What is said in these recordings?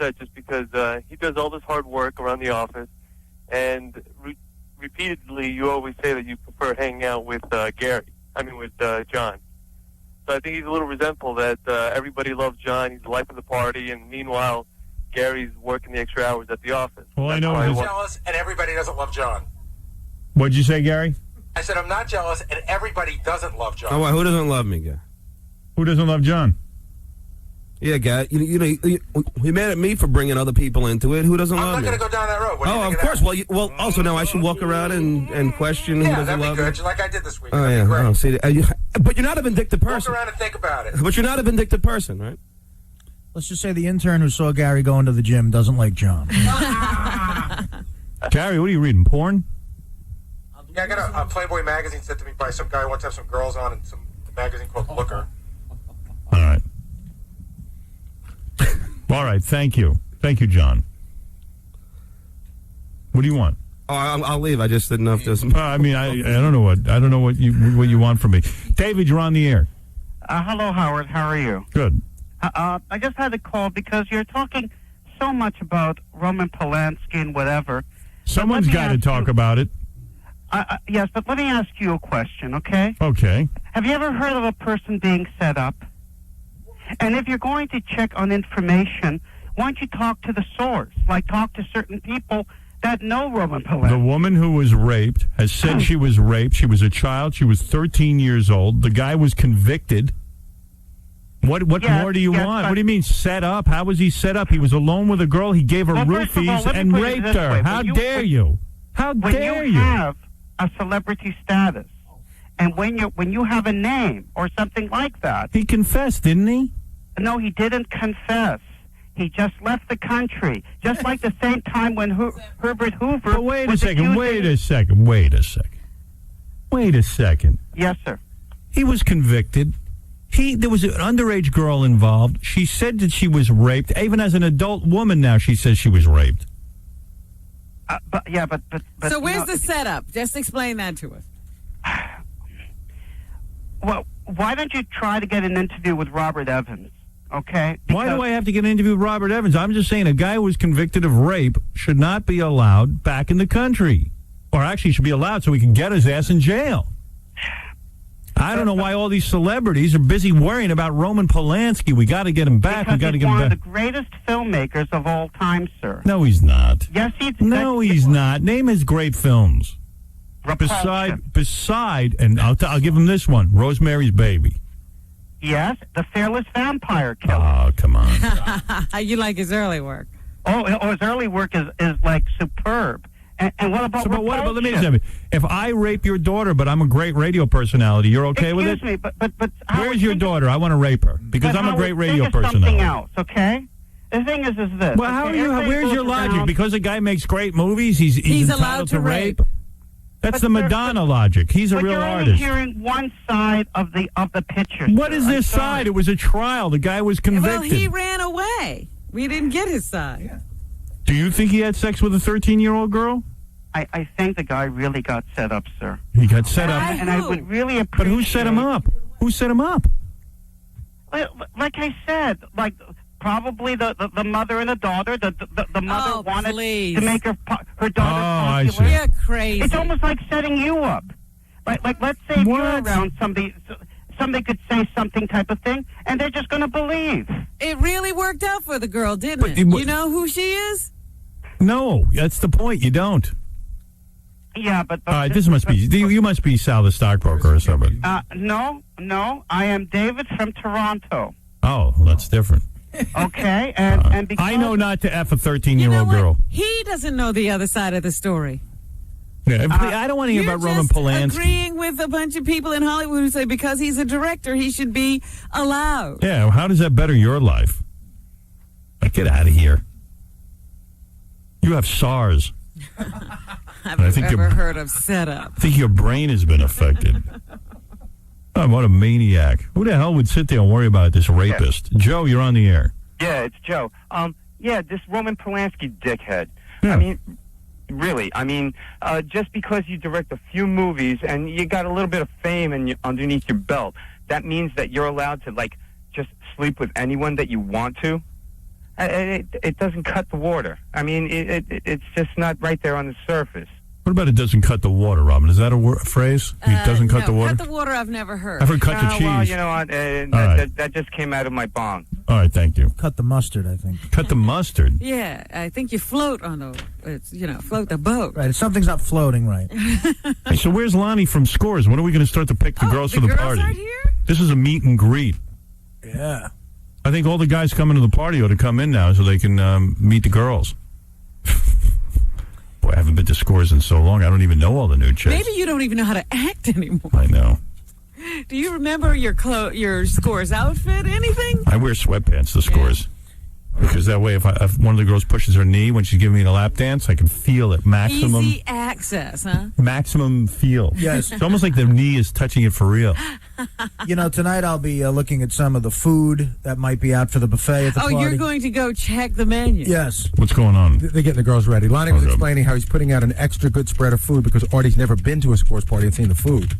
upset just because he does all this hard work around the office, and repeatedly you always say that you prefer hanging out with John. So I think he's a little resentful that everybody loves John. He's the life of the party, and meanwhile, Gary's working the extra hours at the office. Well, I know I'm jealous, and everybody doesn't love John. What'd you say, Gary? I said I'm not jealous, and everybody doesn't love John. Oh, well, who doesn't love me, guy? Who doesn't love John? Yeah, guy. You mad at me for bringing other people into it. Who doesn't love me? I'm not going to go down that road. What do you think of course. Well, also now I should walk around and question who doesn't that'd be love good, me. like I did this week. Oh, that'd yeah. be great. Oh, see, but you're not a vindictive person. Walk around and think about it. But you're not a vindictive person, right? Let's just say the intern who saw Gary going to the gym doesn't like John. Gary, what are you reading? Porn? Yeah, I got a Playboy magazine sent to me by some guy who wants to have some girls on in some magazine called Looker. All right. All right, thank you. Thank you, John. What do you want? Oh, I'll leave. I just didn't know if there's... I don't know what you want from me. David, you're on the air. Hello, Howard. How are you? Good. I just had to call because you're talking so much about Roman Polanski and whatever. Someone's got to talk about it. Yes, but let me ask you a question, okay? Okay. Have you ever heard of a person being set up? And if you're going to check on information, why don't you talk to the source? Like talk to certain people that know Roman Polanski. The woman who was raped has said she was raped. She was a child. She was 13 years old. The guy was convicted. What more do you want? What do you mean set up? How was he set up? He was alone with a girl. He gave her roofies and raped her. How dare you? How dare you? When you have a celebrity status, and when you have a name or something like that. He confessed, didn't he? No, he didn't confess. He just left the country. Just like the same time when Herbert Hoover... But wait a second. Yes, sir. He was convicted. There was an underage girl involved. She said that she was raped. Even as an adult woman now, she says she was raped. But so where's the setup? Just explain that to us. Well, why don't you try to get an interview with Robert Evans, okay? Why do I have to get an interview with Robert Evans? I'm just saying a guy who was convicted of rape should not be allowed back in the country. Or actually should be allowed so we can get his ass in jail. I don't know why all these celebrities are busy worrying about Roman Polanski. We got to get him back. Because we got to he's get him one back. of the greatest filmmakers of all time, sir. No, he's not. Yes, he's... No, he's not. Name his great films. Beside, and I'll give him this one, Rosemary's Baby. Yes, The Fearless Vampire Killer. Oh, come on. You like his early work. Oh, his early work is like superb. And what about let me just say, if I rape your daughter, but I'm a great radio personality, you're okay with it? Excuse me, but where's your daughter? I want to rape her because I'm a great radio personality. Something else, okay? The thing is this. Well, how are you? Where's your logic? Because a guy makes great movies, he's entitled to rape. That's the Madonna logic. He's a real artist. But you're only hearing one side of the picture. What is this side? It was a trial. The guy was convicted. Well, he ran away. We didn't get his side. Yeah. Do you think he had sex with a 13-year-old girl? I think the guy really got set up, sir. He got set up? And I would really appreciate... But who set him up? Who set him up? Like I said, like... Probably the mother and the daughter. The mother wanted to make her daughter popular. I see. You're crazy. It's almost like setting you up. Like let's say if you're around somebody could say something type of thing, and they're just going to believe. It really worked out for the girl, didn't it? You know who she is? No, that's the point. You don't. Yeah, but all right, you must be Sal the stockbroker or something. No, I am David from Toronto. Oh, that's different. Okay, and because I know not to F a 13-year-old girl. He doesn't know the other side of the story. Yeah, I don't want to hear about Roman Polanski. Agreeing with a bunch of people in Hollywood who say because he's a director, he should be allowed. Yeah, well, how does that better your life? Get out of here. You have SARS. I've never heard of setup. I think your brain has been affected. Oh, what a maniac. Who the hell would sit there and worry about this rapist? Joe, you're on the air. Yeah, it's Joe. This Roman Polanski dickhead. Yeah. I mean, really, just because you direct a few movies and you got a little bit of fame underneath your belt, that means that you're allowed to, just sleep with anyone that you want to? it doesn't cut the water. I mean, it's just not right there on the surface. What about it doesn't cut the water, Robin? Is that a phrase? It doesn't cut the water? Cut the water I've never heard. I've heard cut the cheese. Well, you know what? That just came out of my bong. All right, thank you. Cut the mustard, I think. Cut the mustard? Yeah, I think you float on float the boat. Right, something's not floating right. Hey, so where's Lonnie from Scores? When are we going to start to pick the girls for the party? Aren't here? This is a meet and greet. Yeah. I think all the guys coming to the party ought to come in now so they can meet the girls. Boy, I haven't been to Scores in so long. I don't even know all the new chicks. Maybe you don't even know how to act anymore. I know. Do you remember your Scores outfit? Anything? I wear sweatpants to Scores. Because that way, if one of the girls pushes her knee when she's giving me a lap dance, I can feel it. Maximum. Easy access, huh? Maximum feel. Yes. It's almost like the knee is touching it for real. You know, tonight I'll be looking at some of the food that might be out for the buffet at the party. You're going to go check the menu? Yes. What's going on? They're getting the girls ready. Lonnie was explaining how he's putting out an extra good spread of food because Artie's never been to a Scores party and seen the food.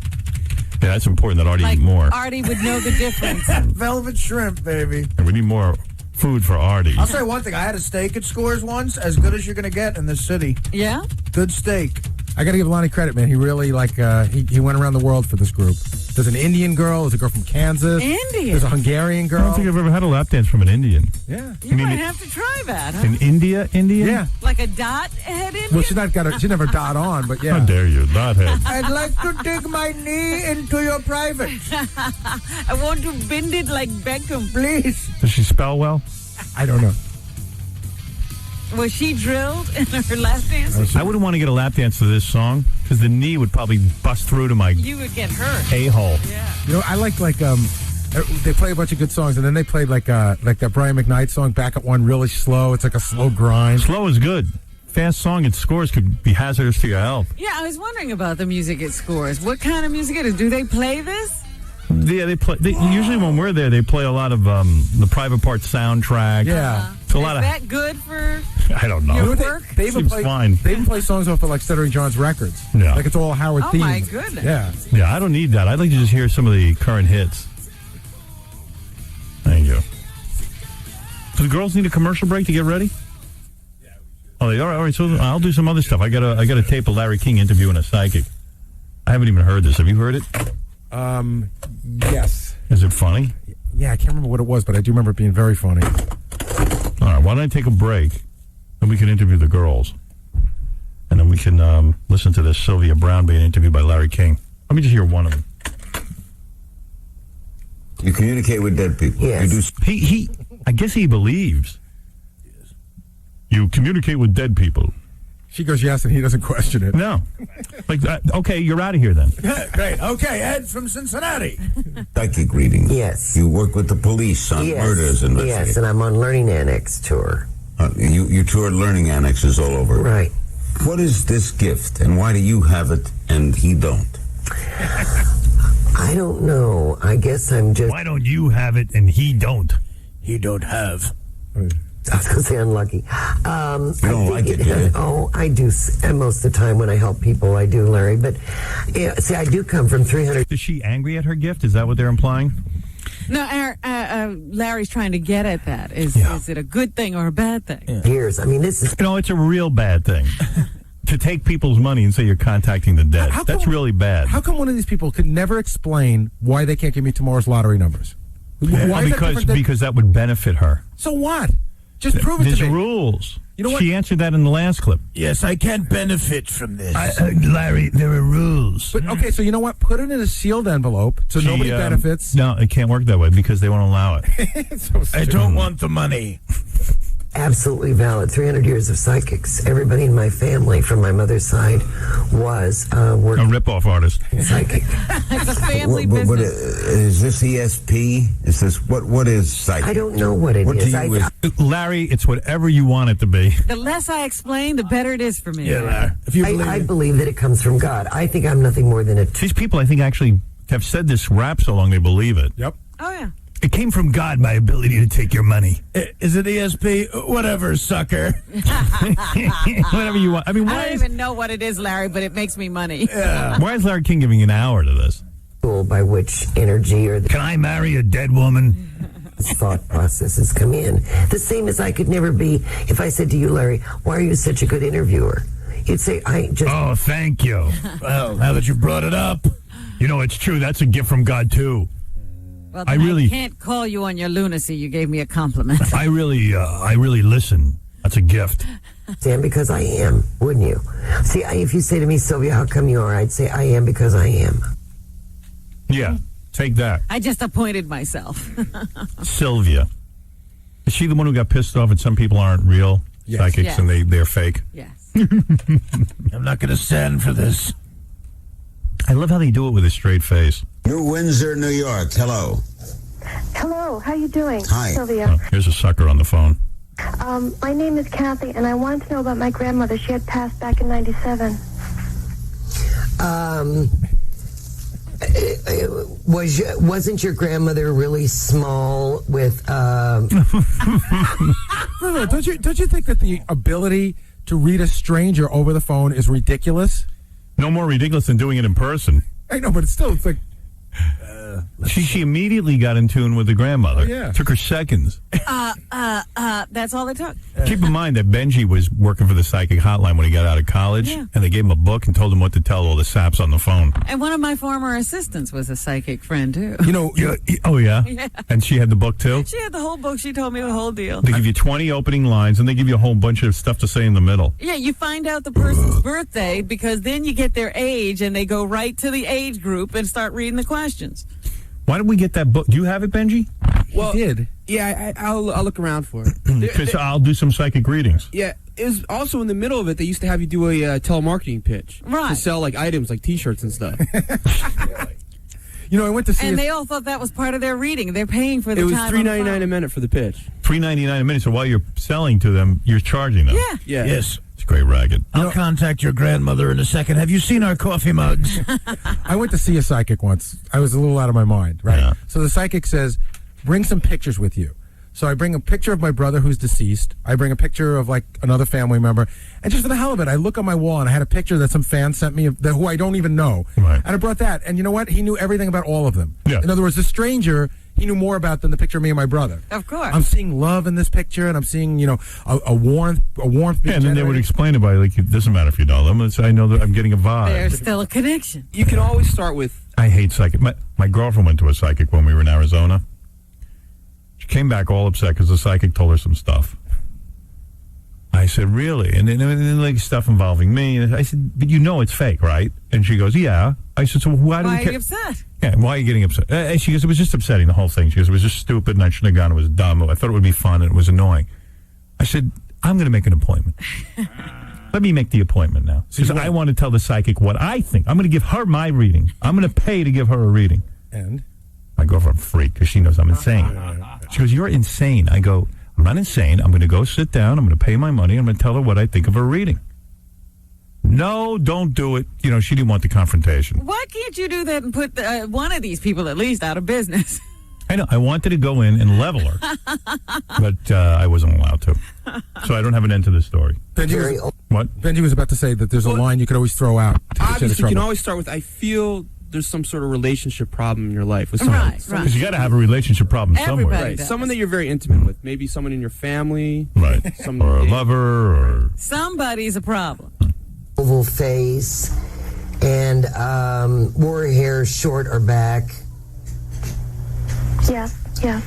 Yeah, that's important that Artie eat more. Artie would know the difference. Velvet shrimp, baby. And we need more food for Artie. I'll say one thing. I had a steak at Scores once, as good as you're going to get in this city. Yeah? Good steak. I got to give Lonnie credit, man. He really, he went around the world for this group. There's an Indian girl. There's a girl from Kansas. Indian? There's a Hungarian I girl. don't think I've ever had a lap dance from an Indian. Yeah. You might have to try that, huh? In India? Yeah. Like a dot head Indian? Well, she never dot on, but yeah. How dare you, dot head. I'd like to dig my knee into your private. I want to bend it like Beckham. Please. Does she spell well? I don't know. Was she drilled in her lap dance? I wouldn't want to get a lap dance to this song because the knee would probably bust through to my You would get hurt. a-hole. Yeah. You know, I like they play a bunch of good songs, and then they played like that Brian McKnight song, Back at One, really slow. It's like a slow grind. Slow is good. Fast song and Scores could be hazardous to your health. Yeah, I was wondering about the music at Scores. What kind of music it is? Do they play this? Yeah, they play. Usually when we're there, they play a lot of the Private Part soundtrack. Yeah. It's a lot Is that good for I don't know. your work? They even Seems play. fine. They even play songs off of like Stuttering John's records. Yeah. Like it's all Howard Oh, themed. my goodness. Yeah. Yeah, I don't need that. I'd like to just hear some of the current hits. Thank you. Do the girls need a commercial break to get ready? Oh, all right. So I'll do some other stuff. I got a tape of Larry King interviewing a psychic. I haven't even heard this. Have you heard it? Yes. Is it funny? Yeah, I can't remember what it was, but I do remember it being very funny. All right. Why don't I take a break, and we can interview the girls, and then we can listen to this Sylvia Brown being interviewed by Larry King. Let me just hear one of them. You communicate with dead people. Yes. You do. He. I guess he believes. You communicate with dead people. She goes yes, and he doesn't question it. No. Like, okay, you're out of here then. Great. Okay, Ed from Cincinnati. Psychic readings. Yes. You work with the police on murders and yes, and I'm on Learning Annex tour. You toured learning annexes all over. Right. What is this gift, and why do you have it and he don't? I don't know. I guess I'm just. Why don't you have it and he don't? He don't have. I was going to say unlucky. You don't like it, do you? Oh, I do. And most of the time when I help people, I do, Larry. But, yeah, see, I do come from 300... Is she angry at her gift? Is that what they're implying? No, Larry's trying to get at that. Is it a good thing or a bad thing? years. I mean, this is... You know, it's a real bad thing. To take people's money and say you're contacting the dead. That's really bad. How come one of these people could never explain why they can't give me tomorrow's lottery numbers? Why is that different than- because that would benefit her. So what? Just prove it There's to me. rules. You know what? She answered that in the last clip. Yes, I can't benefit from this. Larry, there are rules. But okay, so you know what? Put it in a sealed envelope so nobody benefits. No, it can't work that way because they won't allow it. So I don't want the money. absolutely valid. 300 years of psychics. Everybody in my family from my mother's side was A working rip-off artist. psychic. It's a family What business. is this ESP? Is this what is psychic? I don't know what it What is. to you is Larry, it's whatever you want it to be. The less I explain, the better it is for me. If you believe I believe that it comes from God. I think I'm nothing more than a These people, I think, actually have said this rap so long they believe it. Yep. Oh, yeah. It came from God, my ability to take your money. Is it ESP? Whatever, sucker. Whatever you want. I mean, I why don't is, even know what it is, Larry, but it makes me money. why is Larry King giving an hour to this? tool by which energy or the Can I marry a dead woman? thought processes come in. The same as I could never be if I said to you, Larry, why are you such a good interviewer? You'd say, Oh, thank you. Well, now that you've brought it up. You know, it's true. That's a gift from God, too. Well, I can't call you on your lunacy. You gave me a compliment. I really listen. That's a gift. Sam, because I am, wouldn't you? See, if you say to me, Sylvia, how come you are? I'd say, I am because I am. Yeah, take that. I just appointed myself. Sylvia. Is she the one who got pissed off that some people aren't real psychics Yes. and they're fake? Yes. I'm not going to stand for this. I love how they do it with a straight face. New Windsor, New York. Hello. Hello, how you doing? Hi. Sylvia. Oh, here's a sucker on the phone. My name is Kathy, and I wanted to know about my grandmother. She had passed back in 97. Wasn't your grandmother really small with, No, don't you think that the ability to read a stranger over the phone is ridiculous? No more ridiculous than doing it in person. I know, but it's like... She immediately got in tune with the grandmother. Oh, yeah. It took her seconds. That's all it took. Keep in mind that Benji was working for the psychic hotline when he got out of college, Yeah. and they gave him a book and told him what to tell all the saps on the phone. And one of my former assistants was a psychic friend, too. You know... Oh, yeah? Yeah. And she had the book, too? She had the whole book. She told me the whole deal. They give you 20 opening lines, and they give you a whole bunch of stuff to say in the middle. Yeah, you find out the person's birthday because then you get their age and they go right to the age group and start reading the questions. Why don't we get that book? Do you have it, Benji? Well, He did. Yeah, I'll look around for it. Because I'll do some psychic readings. Yeah, it was also in the middle of it. They used to have you do a telemarketing pitch Right. to sell like items like T-shirts and stuff. You know, I went to see... And they all thought that was part of their reading. They're paying for the It was time. on the $3.99 phone. a minute for the pitch. $3.99 a minute, so while you're selling to them, you're charging them. Yeah. Yeah. Yes. It's great ragged. I'll contact your grandmother in a second. Have you seen our coffee mugs? I went to see a psychic once. I was a little out of my mind, right? Yeah. So the psychic says, bring some pictures with you. So I bring a picture of my brother who's deceased. I bring a picture of like another family member. And just for the hell of it, I look on my wall and I had a picture that some fan sent me who I don't even know. Right. And I brought that. And you know what? He knew everything about all of them. Yeah. In other words, the stranger, he knew more about than the picture of me and my brother. Of course. I'm seeing love in this picture, and I'm seeing, you know, a warmth. Yeah, and then they would explain it by, like, it doesn't matter if you know them. I know that I'm getting a vibe. There's still a connection. You can always start with... I hate psychic. My girlfriend went to a psychic when we were in Arizona. She came back all upset because the psychic told her some stuff. I said, really? And then like stuff involving me. And I said, but you know it's fake, right? And she goes, yeah. I said, so why do we Why are care? you upset? Yeah, why are you getting upset? And she goes, it was just upsetting, the whole thing. She goes, it was just stupid and I shouldn't have gone. It was dumb. I thought it would be fun and it was annoying. I said, I'm going to make an appointment. Let me make the appointment now. Because I want to tell the psychic what I think. I'm going to give her my reading. I'm going to pay to give her a reading. And? My girlfriend freaked because she knows I'm insane. She goes, you're insane. I go, I'm not insane. I'm going to go sit down. I'm going to pay my money. I'm going to tell her what I think of her reading. No, don't do it. You know, she didn't want the confrontation. Why can't you do that and put one of these people at least out of business? I know. I wanted to go in and level her, but I wasn't allowed to. So I don't have an end to the story. Benji was about to say that there's a line you could always throw out. To get you out of Obviously, you can trouble. always start with, I feel there's some sort of relationship problem in your life with someone. Right. Because you got to have a relationship problem somewhere. Right. Someone that you're very intimate with. Maybe someone in your family. Right. Someone Or a you date. lover, or... Somebody's a problem. Oval face and wore her hair short or back. Yes, yes.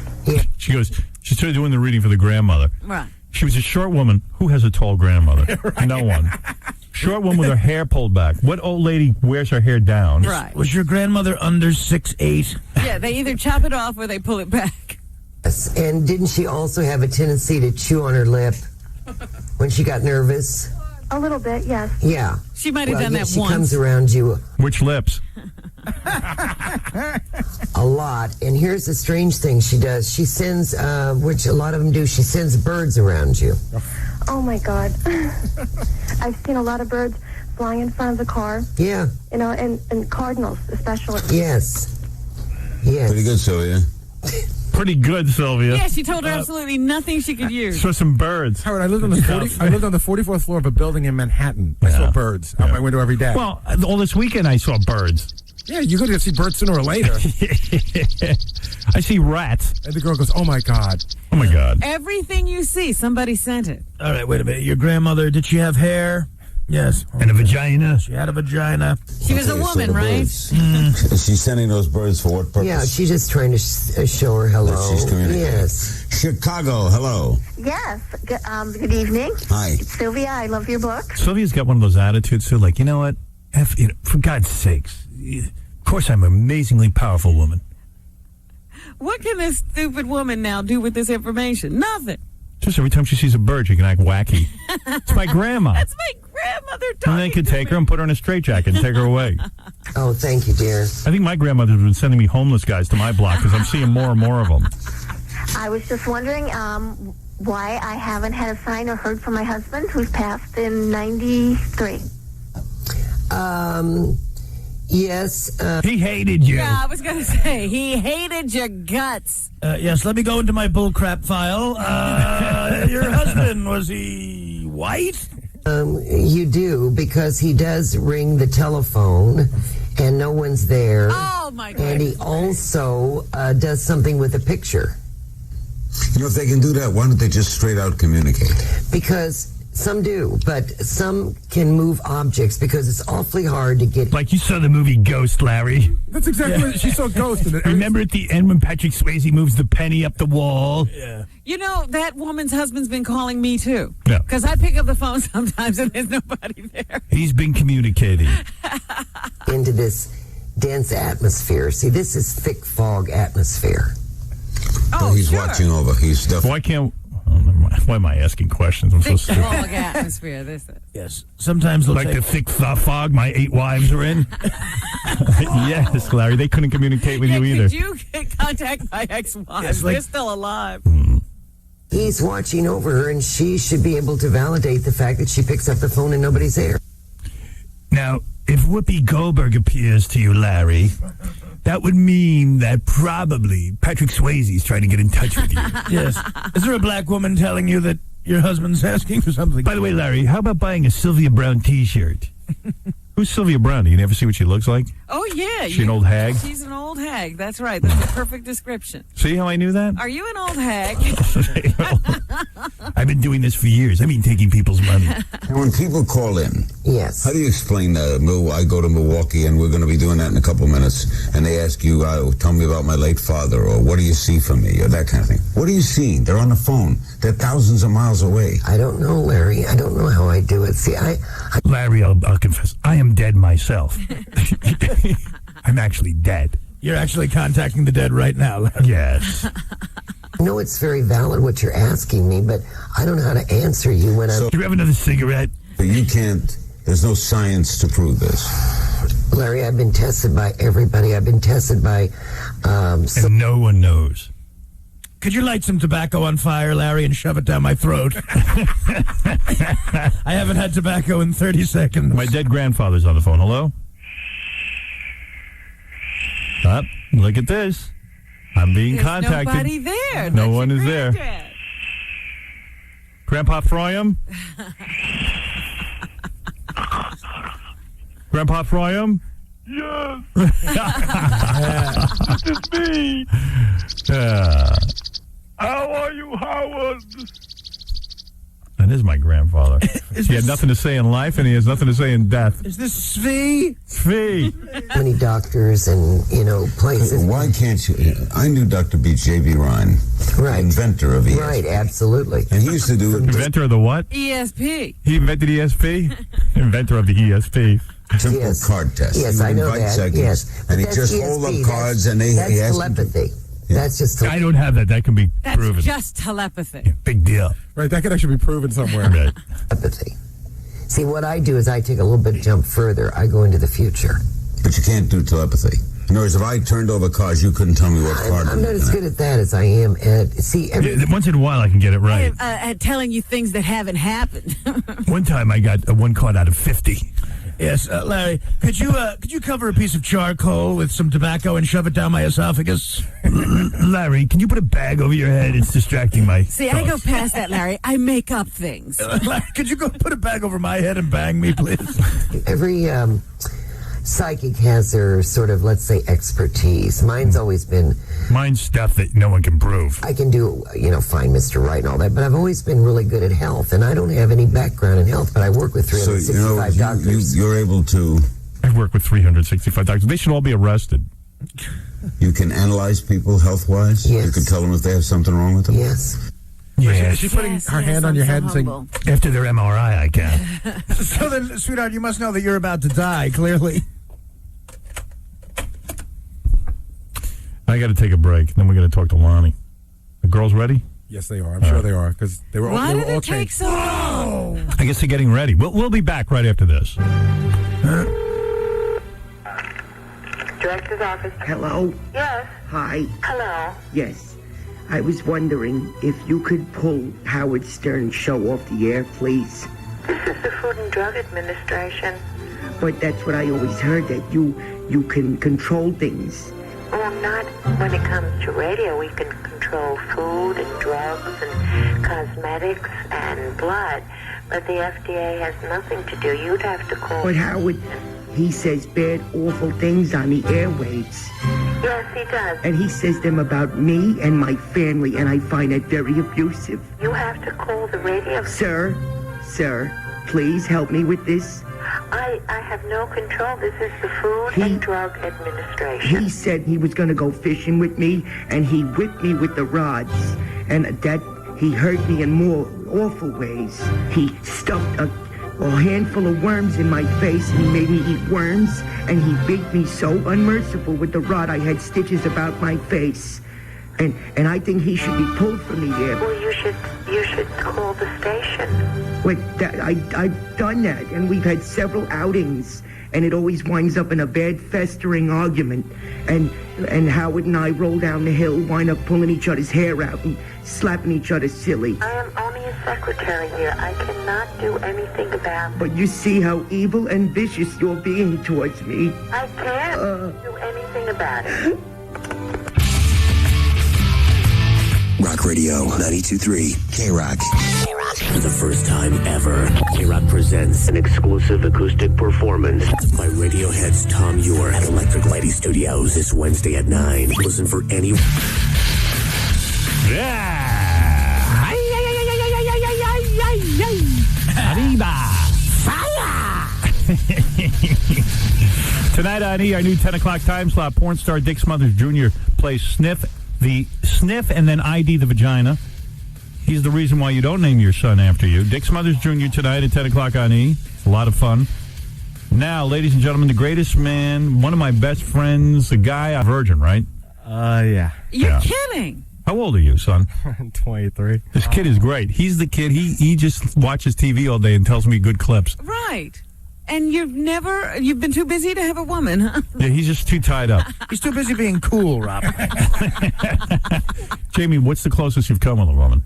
She goes, she started doing the reading for the grandmother. Right. She was a short woman. Who has a tall grandmother? No one. Short woman with her hair pulled back. What old lady wears her hair down? Right. Was your grandmother under 6'8"? Yeah, they either chop it off or they pull it back. Yes. And didn't she also have a tendency to chew on her lip when she got nervous? A little bit, yes. Yeah. She might have Well, done yeah, that she once. comes around you Which lips? a lot. And here's the strange thing she does. She sends, which a lot of them do, she sends birds around you. Oh, my God. I've seen a lot of birds flying in front of the car. Yeah. You know, and cardinals especially. Yes. Yes. Pretty good, Sylvia. Pretty good, Sylvia. Yeah, she told her absolutely nothing she could use. Saw some birds. Howard, I lived on the 44th floor of a building in Manhattan. I saw birds out my window every day. Well, all this weekend I saw birds. Yeah, you're going to see birds sooner or later. I see rats. And the girl goes, oh, my God. Oh, my God. Everything you see, somebody sent it. All right, wait a minute. Your grandmother, did she have hair? Yes. And a vagina? She had a vagina. She was a woman, right? Is she sending those birds for what purpose? Yeah, she's just trying to show her hello. That she's communicating. Yes. Chicago, hello. Yes. Good evening. Hi. It's Sylvia. I love your book. Sylvia's got one of those attitudes, too, like, you know what? For God's sakes. Of course I'm an amazingly powerful woman. What can this stupid woman now do with this information? Nothing. Just every time she sees a bird, she can act wacky. It's my grandma. That's my grandmother talking. And they could take her and put her in a straitjacket and take her away. Oh, thank you, dear. I think my grandmother's been sending me homeless guys to my block because I'm seeing more and more of them. I was just wondering why I haven't had a sign or heard from my husband, who's passed in 93. Yes. He hated you. Yeah, I was going to say, he hated your guts. Yes, let me go into my bullcrap file. Your husband, was he white? You do, because he does ring the telephone, and no one's there. Oh, my goodness. And he also does something with a picture. You know, if they can do that, why don't they just straight out communicate? Because some do, but some can move objects because it's awfully hard to get. Like you saw the movie Ghost, Larry. That's exactly what she saw Ghost in it. Remember at the end when Patrick Swayze moves the penny up the wall? Yeah. You know, that woman's husband's been calling me, too. Yeah. Because I pick up the phone sometimes and there's nobody there. He's been communicating. Into this dense atmosphere. See, this is thick fog atmosphere. Oh, he's watching over. He's definitely. Why can't... Oh, never mind. Why am I asking questions? I'm so Thick stupid. fog atmosphere, this is. Yes. Sometimes they'll Like take... the thick fog my 8 wives are in? Yes, Larry. They couldn't communicate with you either. Did you get contact my ex-wives? Yes, like- They're still alive. He's watching over her, and she should be able to validate the fact that she picks up the phone and nobody's there. Now, if Whoopi Goldberg appears to you, Larry, that would mean that probably Patrick Swayze's trying to get in touch with you. Yes. Is there a black woman telling you that your husband's asking for something? By the way, Larry, how about buying a Sylvia Brown T-shirt? Who's Sylvia Brown? Do you ever see what she looks like? Oh, yeah. She an old hag? She's an old hag. That's right. That's a perfect description. See how I knew that? Are you an old hag? I've been doing this for years. I mean, taking people's money. And when people call in, Yes. how do you explain I go to Milwaukee and we're going to be doing that in a couple minutes, and they ask you, tell me about my late father, or what do you see for me, or that kind of thing. What are you seeing? They're on the phone. They're thousands of miles away. I don't know, Larry. I don't know how I do it. See, Larry, I'll confess. I am dead myself. I'm actually dead. You're actually contacting the dead right now, Larry. Yes. I know it's very valid what you're asking me, but I don't know how to answer you when I'm... Do you have another cigarette? You can't, there's no science to prove this. Larry, I've been tested by everybody. I've been tested by... And no one knows. Could you light some tobacco on fire, Larry, and shove it down my throat? I haven't had tobacco in 30 seconds. My dead grandfather's on the phone. Hello? Look at this. I'm being There's contacted. nobody there. No That's one your is there. granddad. Grandpa Froyam? Grandpa Froyam? Yes. It's me. How are you, Howard? That is my grandfather. He had nothing to say in life, and he has nothing to say in death. Is this Svi? Svi. Many doctors and, places. Why can't you? I knew Dr. Beach, J.B. Ryan, Right. inventor of ESP. Right, absolutely. And he used to do Inventor of the what? ESP. He invented ESP? Inventor of the ESP. simple Yes. card test. Yes, He would I know invite that. seconds, Yes. and he That's just GSP. hold up That's- cards, and That's he asked telepathy. That's just I don't have that. That can be That's proven. just telepathy. Big deal. Right, that could actually be proven somewhere. Right. telepathy. See, what I do is I take a little bit jump further. I go into the future. But you can't do telepathy. In other words, if I turned over cards, you couldn't tell me what card. I'm not as good at that as I am at. See, Once in a while, I can get it right. At telling you things that haven't happened. One time, I got one card out of 50. Yes, Larry, could you cover a piece of charcoal with some tobacco and shove it down my esophagus? Larry, can you put a bag over your head? It's distracting my See, I go past that, Larry. I make up things. Larry, could you go put a bag over my head and bang me, please? Every psychic has their sort of, let's say, expertise. Mine's always been... Mine's stuff that no one can prove. I can do, find Mr. Right and all that, but I've always been really good at health, and I don't have any background in health, but I work with 365 doctors. You're able to... I work with 365 doctors. They should all be arrested. You can analyze people health-wise? Yes. You can tell them if they have something wrong with them? Yes. Yes. Is she putting her hand on your head and saying, after their MRI, I can. So then, sweetheart, you must know that you're about to die, clearly. I got to take a break. Then we're going to talk to Lonnie. The girls ready? Yes, they are. I'm sure they are, because they were Why all, they did were all it take changed. so long? I guess they're getting ready. We'll be back right after this. Director's office. Hello? Yes. Hi. Hello. Yes. I was wondering if you could pull Howard Stern's show off the air, please. This is the Food and Drug Administration. But that's what I always heard, that you can control things. Well, not when it comes to radio. We can control food and drugs and cosmetics and blood. But the FDA has nothing to do. You'd have to call... But Howard, he says bad, awful things on the airwaves. Yes, he does. And he says them about me and my family, and I find that very abusive. You have to call the radio... Sir, please help me with this. I have no control. This is the Food and Drug Administration. He said he was going to go fishing with me, and he whipped me with the rods. And that he hurt me in more awful ways. He stuffed a handful of worms in my face, and he made me eat worms, and he beat me so unmerciful with the rod I had stitches about my face. And I think he should be pulled from the air. Well, you should call the station. Wait, I've done that, and we've had several outings, and it always winds up in a bad, festering argument. And Howard and I roll down the hill, wind up pulling each other's hair out and slapping each other silly. I am only a secretary here. I cannot do anything about it. But you see how evil and vicious you're being towards me. I can't do anything about it. Rock Radio 92.3 K-Rock. For the first time ever, K-Rock presents an exclusive acoustic performance by Radiohead's Tom York at Electric Lighting Studios this Wednesday at 9. Listen for any... Arriba! Fire! Tonight on E! Our new 10 o'clock time slot, porn star Dick Smothers Jr. plays Sniff and then ID the vagina. He's the reason why you don't name your son after you. Dick Smothers Jr. tonight at 10 o'clock on E! It's a lot of fun. Now, ladies and gentlemen, the greatest man, one of my best friends, a guy, a virgin, right? Yeah. You're kidding. How old are you, son? 23. This kid is great. He's the kid. He just watches TV all day and tells me good clips. Right. And you've been too busy to have a woman, huh? Yeah, he's just too tied up. He's too busy being cool, Rob. Jamie, what's the closest you've come with a woman?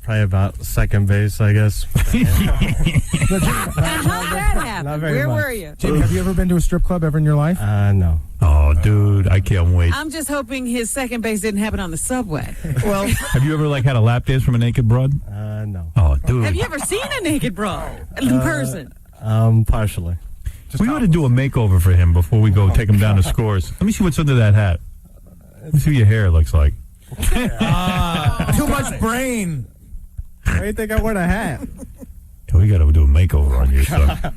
Probably about second base, I guess. How'd that happen? Not very Where much. were you? Jamie, have you ever been to a strip club ever in your life? No. Oh, dude, I can't wait. I'm just hoping his second base didn't happen on the subway. Well, have you ever had a lap dance from a naked broad? No. Oh, dude. Have you ever seen a naked broad in person? Partially. We ought to do a makeover for him before we go take him down to Scores. Let me see what's under that hat. Let me see what your hair looks like. Too much brain. Why do you think I wear a hat? We got to do a makeover on you, son.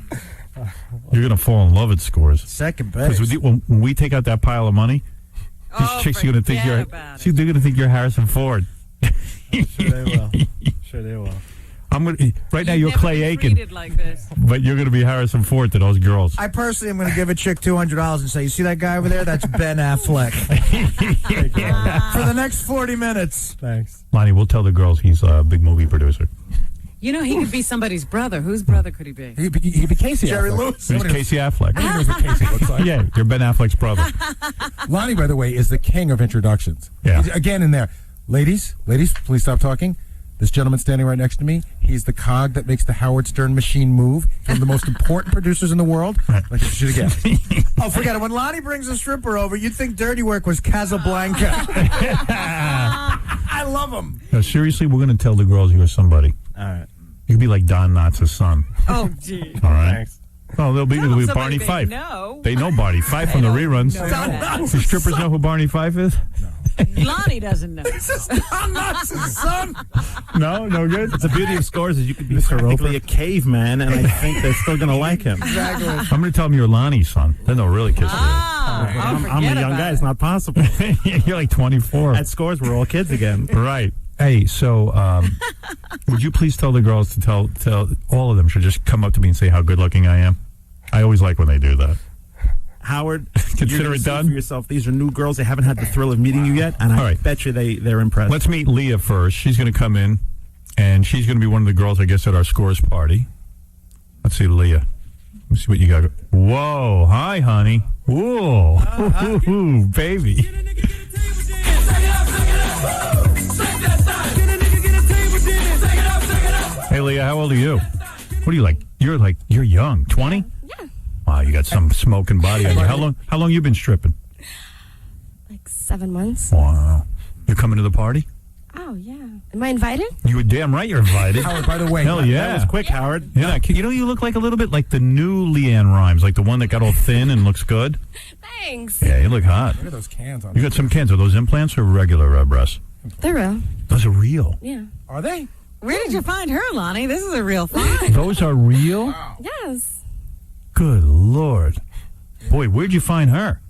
You're going to fall in love at Scores. Second base. Because when we take out that pile of money, these chicks are going to think you're. See, they're going to think you're Harrison Ford. Sure they will. Sure they will. Right now you're Clay Aiken, like this. but you're going to be Harrison Ford to those girls. I personally am going to give a chick $200 and say, you see that guy over there? That's Ben Affleck. For the next 40 minutes. Thanks. Lonnie, we'll tell the girls he's a big movie producer. You know, he could be somebody's brother. Whose brother could he be? He'd be Casey Jerry Affleck. Lewis. He's Casey Affleck. Nobody knows what Casey looks like. Yeah, you're Ben Affleck's brother. Lonnie, by the way, is the king of introductions. Yeah. He's, again, in there. Ladies, please stop talking. This gentleman standing right next to me, he's the cog that makes the Howard Stern machine move. He's one of the most important producers in the world. Like you should have guessed. Oh, forget it. When Lonnie brings a stripper over, you'd think Dirty Work was Casablanca. I love him. No, seriously, we're going to tell the girls you're somebody. All right. You could be like Don Knotts' son. Oh, gee. All right. Thanks. Oh, they'll be Somebody Barney they Fife. know. They know Barney Fife from the reruns. No. Do strippers know who Barney Fife is? Lonnie doesn't know. This is Don Knotts' son. No good. The beauty of Scores is you could be practically a caveman, and I think they're still going to like him. Exactly. I'm going to tell them you're Lonnie's son. Then they'll really kiss you. I'm a young guy. It's not possible. You're like 24. At Scores, we're all kids again. Right. Hey, so would you please tell the girls to tell all of them should just come up to me and say how good looking I am? I always like when they do that. Howard, Consider it done for yourself. These are new girls. They haven't had the thrill of meeting you yet, and I bet you they're impressed. Let's meet Leah first. She's going to come in, and she's going to be one of the girls, I guess, at our Scores party. Let's see, Leah. Let's see what you got. Whoa. Hi, honey. Whoa. Ooh, baby. Hey, Leah, how old are you? What are you like? You're young. 20? Yeah. Wow, you got some smoking body on you. How long you been stripping? Like 7 months. Wow. You coming to the party? Oh, yeah. Am I invited? You were damn right you're invited. Howard, by the way. Hell yeah. That was quick, Howard. Yeah, you look like a little bit like the new Leanne Rimes, like the one that got all thin and looks good. Thanks. Yeah, you look hot. Look at those cans on You got some cans. Are those implants or regular breasts? They're real. Those are real. Yeah. Are they? Where did you find her, Lonnie? This is a real find. Those are real? Yes. Good Lord. Boy, where'd you find her?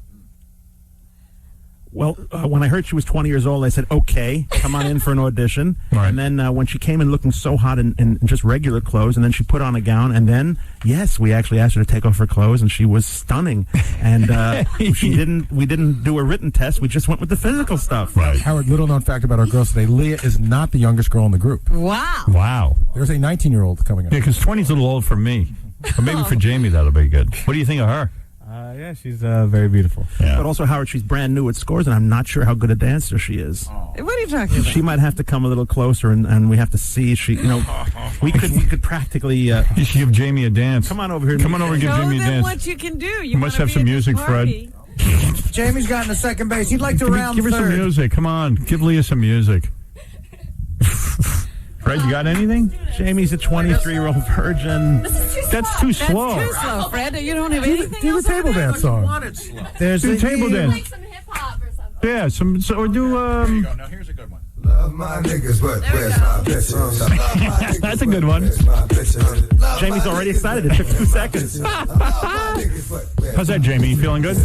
Well, when I heard she was 20 years old, I said, okay, come on in for an audition. Right. And then when she came in looking so hot in just regular clothes, and then she put on a gown, and then, yes, we actually asked her to take off her clothes, and she was stunning. And we didn't do a written test. We just went with the physical stuff. Right. Howard, little known fact about our girls today, Leah is not the youngest girl in the group. Wow. Wow. There's a 19-year-old coming up. Yeah, because 20's a little old for me. But maybe for Jamie that'll be good. What do you think of her? Yeah, she's very beautiful. Yeah. But also, Howard, she's brand new at Scores, and I'm not sure how good a dancer she is. What are you talking about? She might have to come a little closer, and we have to see. We could practically. You should give Jamie a dance. Come on over here. Come on over and give Show Jamie a them dance. what you can do. You must have some music, Fred. Jamie's gotten to second base. He'd like to round Give her some third. music. Come on. Give Leah some music. Fred, you got anything? Jamie's a 23-year-old virgin. That's too slow. That's too slow, Fred. You don't have anything Do the table dance song. There's Do a the table dance. Some hip-hop or something. Yeah, or do Now here's a good one. Love my niggas, but where's my bitches? That's a good one. Jamie's already excited. It took 2 seconds. How's that, Jamie? You feeling good?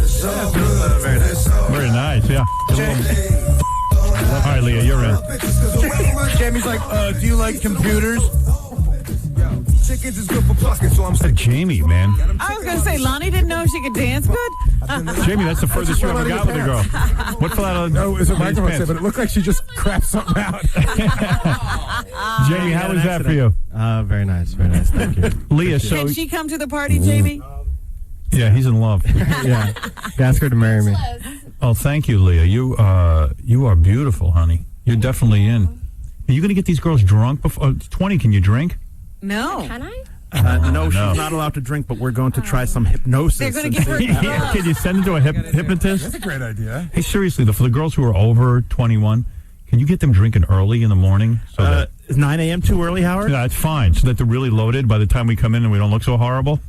Very nice, yeah. All right, Leah, you're in. Jamie's like, do you like computers? Chickens is good for buckets, so I'm What's that, Jamie, man? I was going to say, Lonnie didn't know she could dance good. Jamie, that's the furthest you ever got with a girl. What fell out of No, it's a microphone, pants? but it looked like she just crapped something out. Jamie, how was that for you? Very nice. Very nice. Thank you. Leah, so... Can she come to the party, Jamie? Yeah, he's in love. Yeah. Ask her to marry me. Oh, thank you, Leah. You are beautiful, honey. You're definitely in. Are you going to get these girls drunk before 20? Can you drink? No. Can I? No, she's not allowed to drink, but we're going to try some hypnosis. They're going to get her. Can you send it to a hypnotist? That's a great idea. Hey, seriously, for the girls who are over 21, can you get them drinking early in the morning? So that, Is 9 a.m. too early, Howard? yeah, it's fine. So that they're really loaded by the time we come in and we don't look so horrible.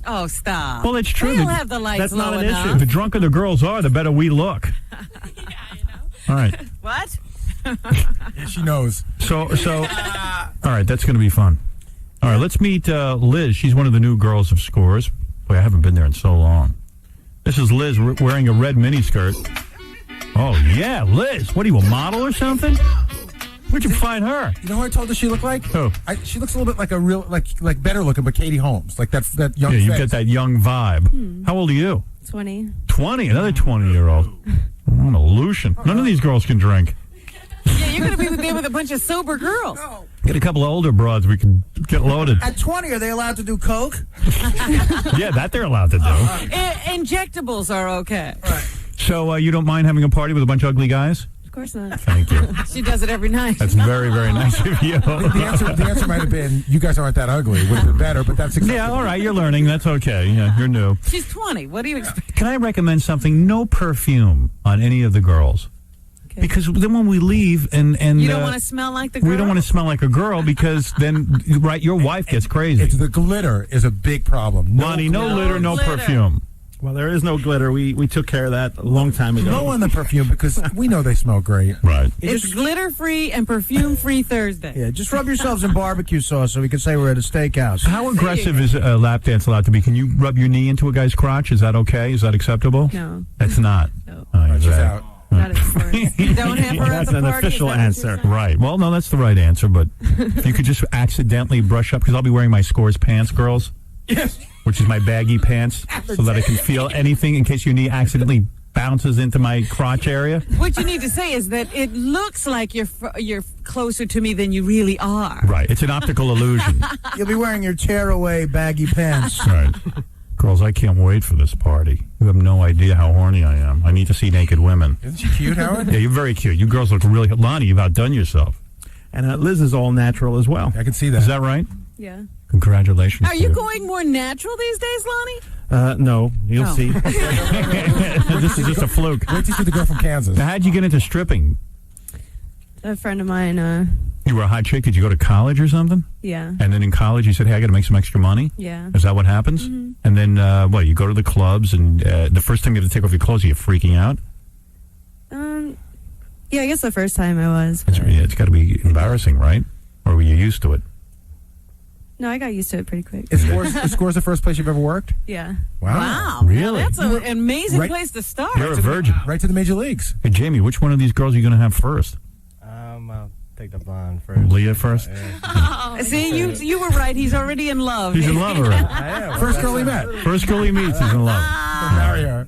Oh, stop. Well, it's true. They'll The- have the lights that's not low an enough. issue. The drunker the girls are, the better we look. All right. What? Yeah, she knows. So, all right, that's going to be fun. All right, let's meet Liz. She's one of the new girls of Scores. Boy, I haven't been there in so long. This is Liz wearing a red miniskirt. Oh, yeah, Liz. What are you, a model or something? Where'd you find her? You know who I told her she looked like? Who? She looks a little bit like a real, like better looking, but Katie Holmes, like that young. Yeah, you face. get that young vibe. How old are you? 20. 20, another 20-year-old. What a Lucian. None of these girls can drink. Yeah, you're going to be there with a bunch of sober girls. Get a couple of older broads, we can get loaded. At 20, are they allowed to do coke? Yeah, that they're allowed to do. Injectables are okay. So you don't mind having a party with a bunch of ugly guys? Of course not. Thank you. She does it every night. That's very, very nice of you. The answer might have been, you guys aren't that ugly. Would have been better, but that's acceptable. Yeah, all right, you're learning. That's okay. Yeah, you're new. She's 20. What do you expect? Can I recommend something? No perfume on any of the girls. Okay. Because then when we leave and You don't want to smell like the girl? we don't want to smell like a girl because then, right, your wife gets crazy. It's the glitter is a big problem. Lonnie, no glitter, no perfume. Well, there is no glitter. We took care of that a long time ago. No on the perfume because we know they smell great. Right. It's glitter-free and perfume-free Thursday. Yeah, just rub yourselves in barbecue sauce so we can say we're at a steakhouse. How aggressive is a lap dance allowed to be? Can you rub your knee into a guy's crotch? Is that okay? Is that acceptable? No. That's not. No. Oh, you're She's right. out. Not at first. You don't have her at That's the an party. official Is that what you're answer. saying? Right. Well, no, that's the right answer. But if you could just accidentally brush up, because I'll be wearing my Scores pants, girls. Yes. Which is my baggy pants, so that I can feel anything in case your knee accidentally bounces into my crotch area. What you need to say is that it looks like you're closer to me than you really are. Right. It's an optical illusion. You'll be wearing your tearaway baggy pants. Right. Girls, I can't wait for this party. You have no idea how horny I am. I need to see naked women. Isn't she cute, Howard? Yeah, you're very cute. You girls look really... Lonnie, you've outdone yourself. And Liz is all natural as well. I can see that. Is that right? Yeah. Congratulations. Are to you going more natural these days, Lonnie? No, you'll Oh. see. This is just a fluke. Wait to see the girl from Kansas. Now, how'd you get into stripping? A friend of mine, You were a hot chick. Did you go to college or something? yeah. And then in college, you said, hey, I got to make some extra money? Yeah. Is that what happens? Mm-hmm. And then, you go to the clubs, and the first time you have to take off your clothes, are you freaking out? Yeah, I guess the first time I was. It's got to be embarrassing, right? Or were you used to it? No, I got used to it pretty quick. Is Scores the first place you've ever worked? Yeah. Wow. Really? Now, that's an amazing Right- place to start. You're a virgin. Right to the major leagues. Hey, Jamie, which one of these girls are you going to have first? I'll take the blonde first. Leah first? See, you were right. He's already in love. He's in love already. I am. First girl he met. First girl he meets, he's in love. Marry her.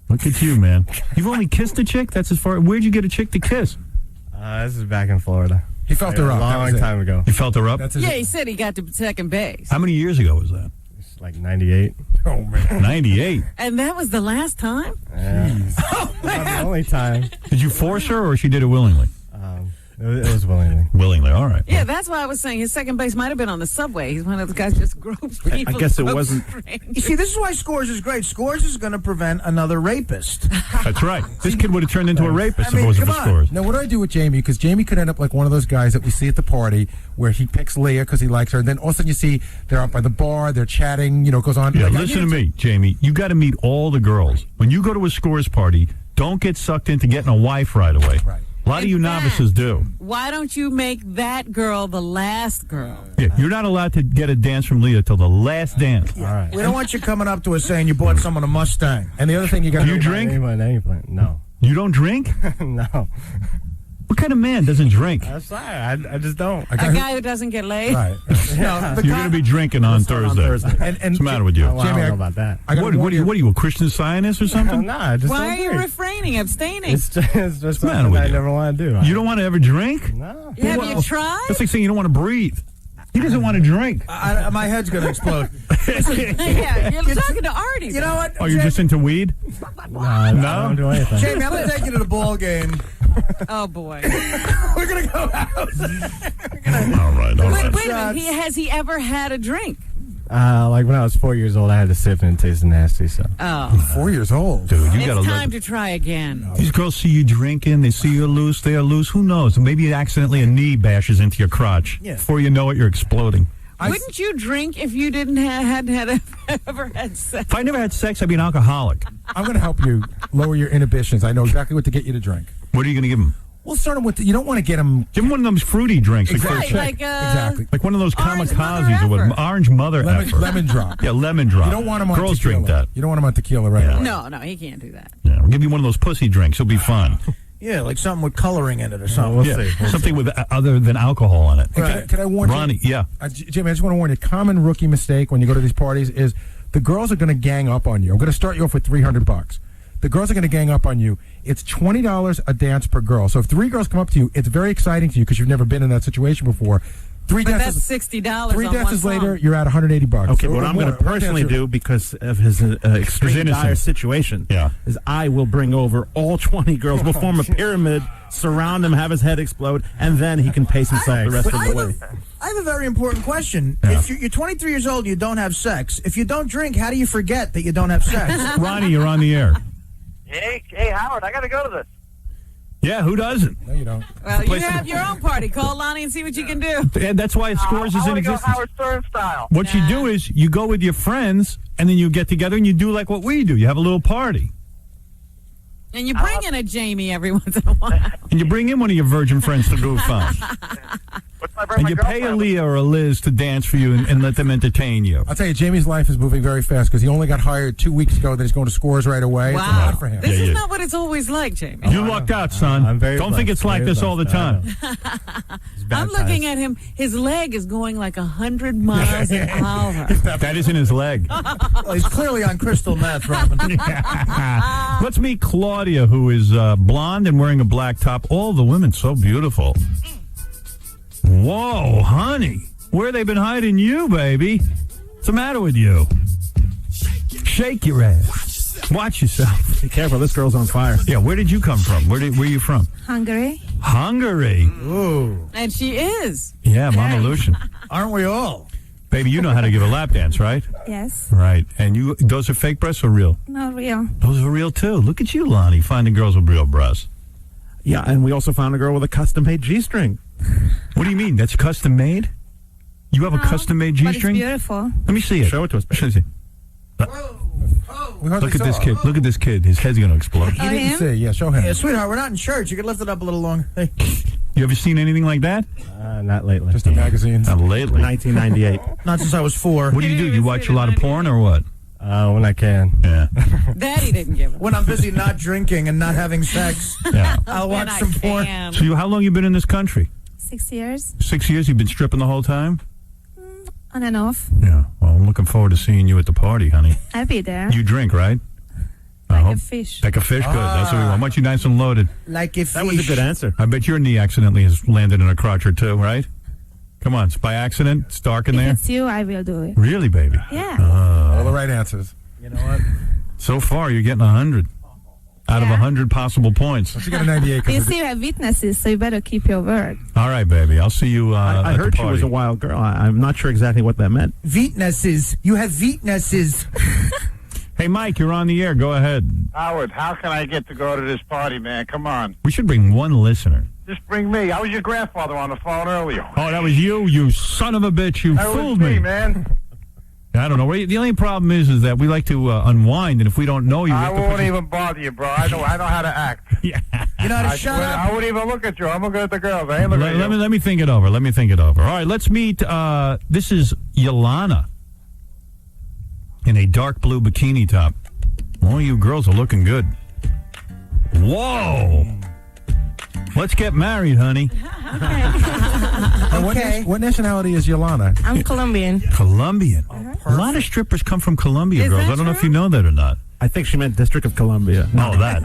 Look at you, man. You've only kissed a chick? That's as far... Where'd you get a chick to kiss? This is back in Florida. He felt her up. A That was long it. time ago. You felt her up? That's his Yeah, he said he got to second base. How many years ago was that? It's like 98. Oh, man. 98. And that was the last time? Not the only time. Did you force her, or she did it willingly? It was willingly. Willingly, all right. Yeah, that's why I was saying his second base might have been on the subway. He's one of those guys who just gropes people. I guess it so wasn't- strange. You see, this is why Scores is great. Scores is going to prevent another rapist. That's right. This kid would have turned into a rapist I mean, if it wasn't come for on. Scores. Now, what do I do with Jamie? Because Jamie could end up like one of those guys that we see at the party where he picks Leah because he likes her, and then all of a sudden you see they're up by the bar, they're chatting, it goes on. Yeah, Like, I listen to need me, Jamie. You got to meet all the girls. When you go to a Scores party, don't get sucked into getting a wife right away. Right. A lot of you In fact, novices do. Why don't you make that girl the last girl? Yeah, you're not allowed to get a dance from Leah till the last dance. All right. We don't want you coming up to us saying you bought someone a Mustang. And the other thing you got Do to you drink? No. You don't drink? No. What kind of man doesn't drink? I'm sorry. I just don't. A guy who doesn't get laid? Right. You're going to be drinking on Thursday. And What's the matter with you? Well, I Jamie, don't know about that. I gotta What are you, a Christian Scientist or something? No, I just Why don't are you drink. refraining, abstaining? It's just What's the matter something with I you? never want to do. You don't want to ever drink? No. Have you tried? That's like saying you don't want to breathe. He doesn't want to drink. My head's going to explode. Yeah, you're talking to Artie. You know what? Oh, you're just into weed? No, I don't do anything. Jamie, I'm going to take you to the ball game. Oh, boy. We're going to go out. All right, all right. Wait a minute. Has he ever had a drink? Like when I was 4 years old, I had to sip and it tasted nasty. So Oh. 4 years old. Dude, you It's got to time look. to try again. These girls see you drinking, they see you loose, they are loose. Who knows? Maybe accidentally a knee bashes into your crotch. Yeah. Before you know it, you're exploding. Wouldn't you drink if you hadn't ever had sex? If I never had sex, I'd be an alcoholic. I'm going to help you lower your inhibitions. I know exactly what to get you to drink. What are you going to give them? We'll start them with, you don't want to get them. Give them one of those fruity drinks. Exactly. Like, Exactly. like one of those Orange kamikazes or Mother what? Orange Mother Effer. Lemon drop. Yeah, lemon drop. You don't want them on Girls tequila. drink that. You don't want them on tequila right away. No, he can't do that. Yeah, we'll give you one of those pussy drinks. It'll be fun. Yeah, like something with coloring in it or something. Yeah, something with other than alcohol in it. Hey, can I warn Ronnie, you? yeah. Jimmy, I just want to warn you. Common rookie mistake when you go to these parties is the girls are going to gang up on you. I'm going to start you off with $300. The girls are going to gang up on you. It's $20 a dance per girl. So if 3 girls come up to you, it's very exciting to you because you've never been in that situation before. Three But dances. that's $60 Three on one dances song. later, you're at $180. Okay, So what I'm going to more. personally One dance- do because of his extreme innocent. dire situation is I will bring over all 20 girls. We'll form a pyramid, surround him, have his head explode, and then he can pace himself the rest of the way. I have a very important question. Yeah. If you're 23 years old and you don't have sex, if you don't drink, how do you forget that you don't have sex? Ronnie, you're on the air. Hey, Howard, I got to go to this. Yeah, who doesn't? No, you don't. Well, you have your own party. Call Lonnie and see what you can do. And that's why Scores is I in want to go existence. Howard Stern style. What you do is you go with your friends, and then you get together and you do like what we do. You have a little party. And you bring in a Jamie every once in a while. And you bring in one of your virgin friends to goof on. And you pay a Leah or a Liz to dance for you and let them entertain you. I'll tell you, Jamie's life is moving very fast because he only got hired 2 weeks ago. Then he's going to Scores right away. It's Wow. good for him. This is not what it's always like, Jamie. You lucked out, son. I'm very Don't think blessed, it's like very this all the blessed. time. I'm looking at him. His leg is going like 100 miles an hour. That isn't his leg. Well, he's clearly on crystal meth, Robin. Let's meet Claudia, who is blonde and wearing a black top. All the women so beautiful. Whoa, honey. Where they been hiding you, baby? What's the matter with you? Shake your ass. Watch yourself. Be careful, this girl's on fire. Yeah, where did you come from? Where are you from? Hungary. Hungary. Ooh. And she is. Yeah, Mama Lucian. Aren't we all? Baby, you know how to give a lap dance, right? Yes. Right. And those are fake breasts or real? Not real. Those are real, too. Look at you, Lonnie, finding girls with real breasts. Yeah, and we also found a girl with a custom-made G-string. What do you mean? That's custom made? You have a custom made But it's G-string? beautiful. Let me see it. Show it to us, baby. Let me see. Look at this kid. Look at this kid. His head's going to explode. He didn't see. Yeah, show him. Yeah, sweetheart, we're not in church. You could lift it up a little longer. Hey. You ever seen anything like that? Not lately. Just in magazines. Not lately. 1998. Not since I was 4. What do? You watch a lot of porn or what? When I can. Yeah. That he didn't give it. When I'm busy not drinking and not having sex, Yeah. I'll watch When some I porn. can. So how long you been in this country? 6 years. 6 years? You've been stripping the whole time? On and off. Yeah. Well, I'm looking forward to seeing you at the party, honey. I'll be there. You drink, right? Like a fish. Like a fish? Good. That's what we want. I want you nice and loaded. Like if That was a good answer. I bet your knee accidentally has landed in a crotch or two, right? Come on. It's by accident. It's dark in If there. it's you, I will do it. Really, baby? Yeah. All the right answers. You know what? So far, you're getting 100 out of 100 possible points. She got a 98. You see, you have witnesses, so you better keep your word. All right, baby. I'll see you I at heard the she party. was a wild girl. I'm not sure exactly what that meant. Weaknesses. You have weaknesses. Hey, Mike, you're on the air. Go ahead. Howard, how can I get to go to this party, man? Come on. We should bring one listener. Just bring me. I was your grandfather on the phone earlier. Oh, that was you son of a bitch. You That fooled was me. man. I don't know. The only problem is that we like to unwind, and if we don't know you, we I have to won't put you- even bother you, bro. I know how to act. Yeah. You know how to shut up? I wouldn't even look at you. I'm looking at the girls. I ain't looking at you. Let me think it over. Let me think it over. All right, let's meet. This is Yolana in a dark blue bikini top. All you girls are looking good. Whoa! Let's get married, honey. And what nationality is Yolana? I'm Colombian. Colombian. A lot of strippers come from Colombia, Is girls. that I don't know true? if you know that or not. I think she meant District of Columbia. Oh, that.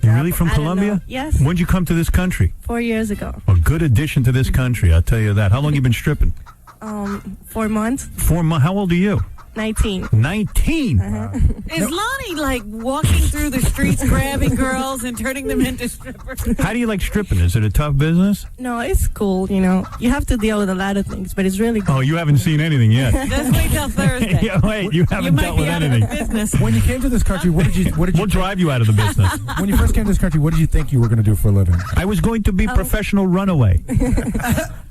You're really from I don't Colombia? know. Yes. When'd you come to this country? 4 years ago. A good addition to this country, I'll tell you that. How long you been stripping? 4 months. 4 months. How old are you? 19. 19. Is Lonnie like walking through the streets, grabbing girls and turning them into strippers? How do you like stripping? Is it a tough business? No, it's cool, you know. You have to deal with a lot of things, but it's really good. Oh, you haven't seen anything yet. Just wait till Thursday. Yeah, wait, you haven't might dealt be with out of anything. the business. When you came to this country, what did you We'll drive you out of the business. when you first came to this country, what did you think you were going to do for a living? I was going to be professional runaway.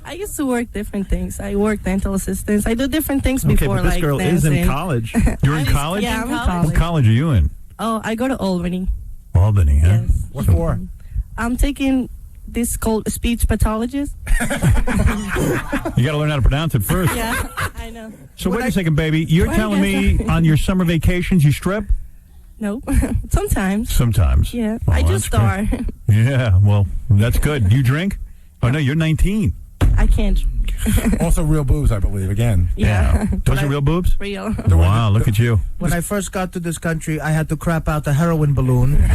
I used to work different things. I work dental assistants. I do different things Okay, before, but this like girl dancing. is in college. You're in college? Yeah, I'm in What college. college are you in? Oh, I go to Albany. Albany, huh? Yes. What for? I'm taking this called speech pathologist. You got to learn how to pronounce it first. Yeah, I know. So wait a second, baby. You're What telling is me on your summer vacations you strip? No, sometimes. Sometimes. Yeah, Well, I just that's start. Yeah, well, that's good. Do you drink? Oh, no, you're 19. I can't. Also, real boobs, I believe. Again. Yeah. Those are real boobs? Real. Wow, look at you. When I first got to this country, I had to crap out the heroin balloon. And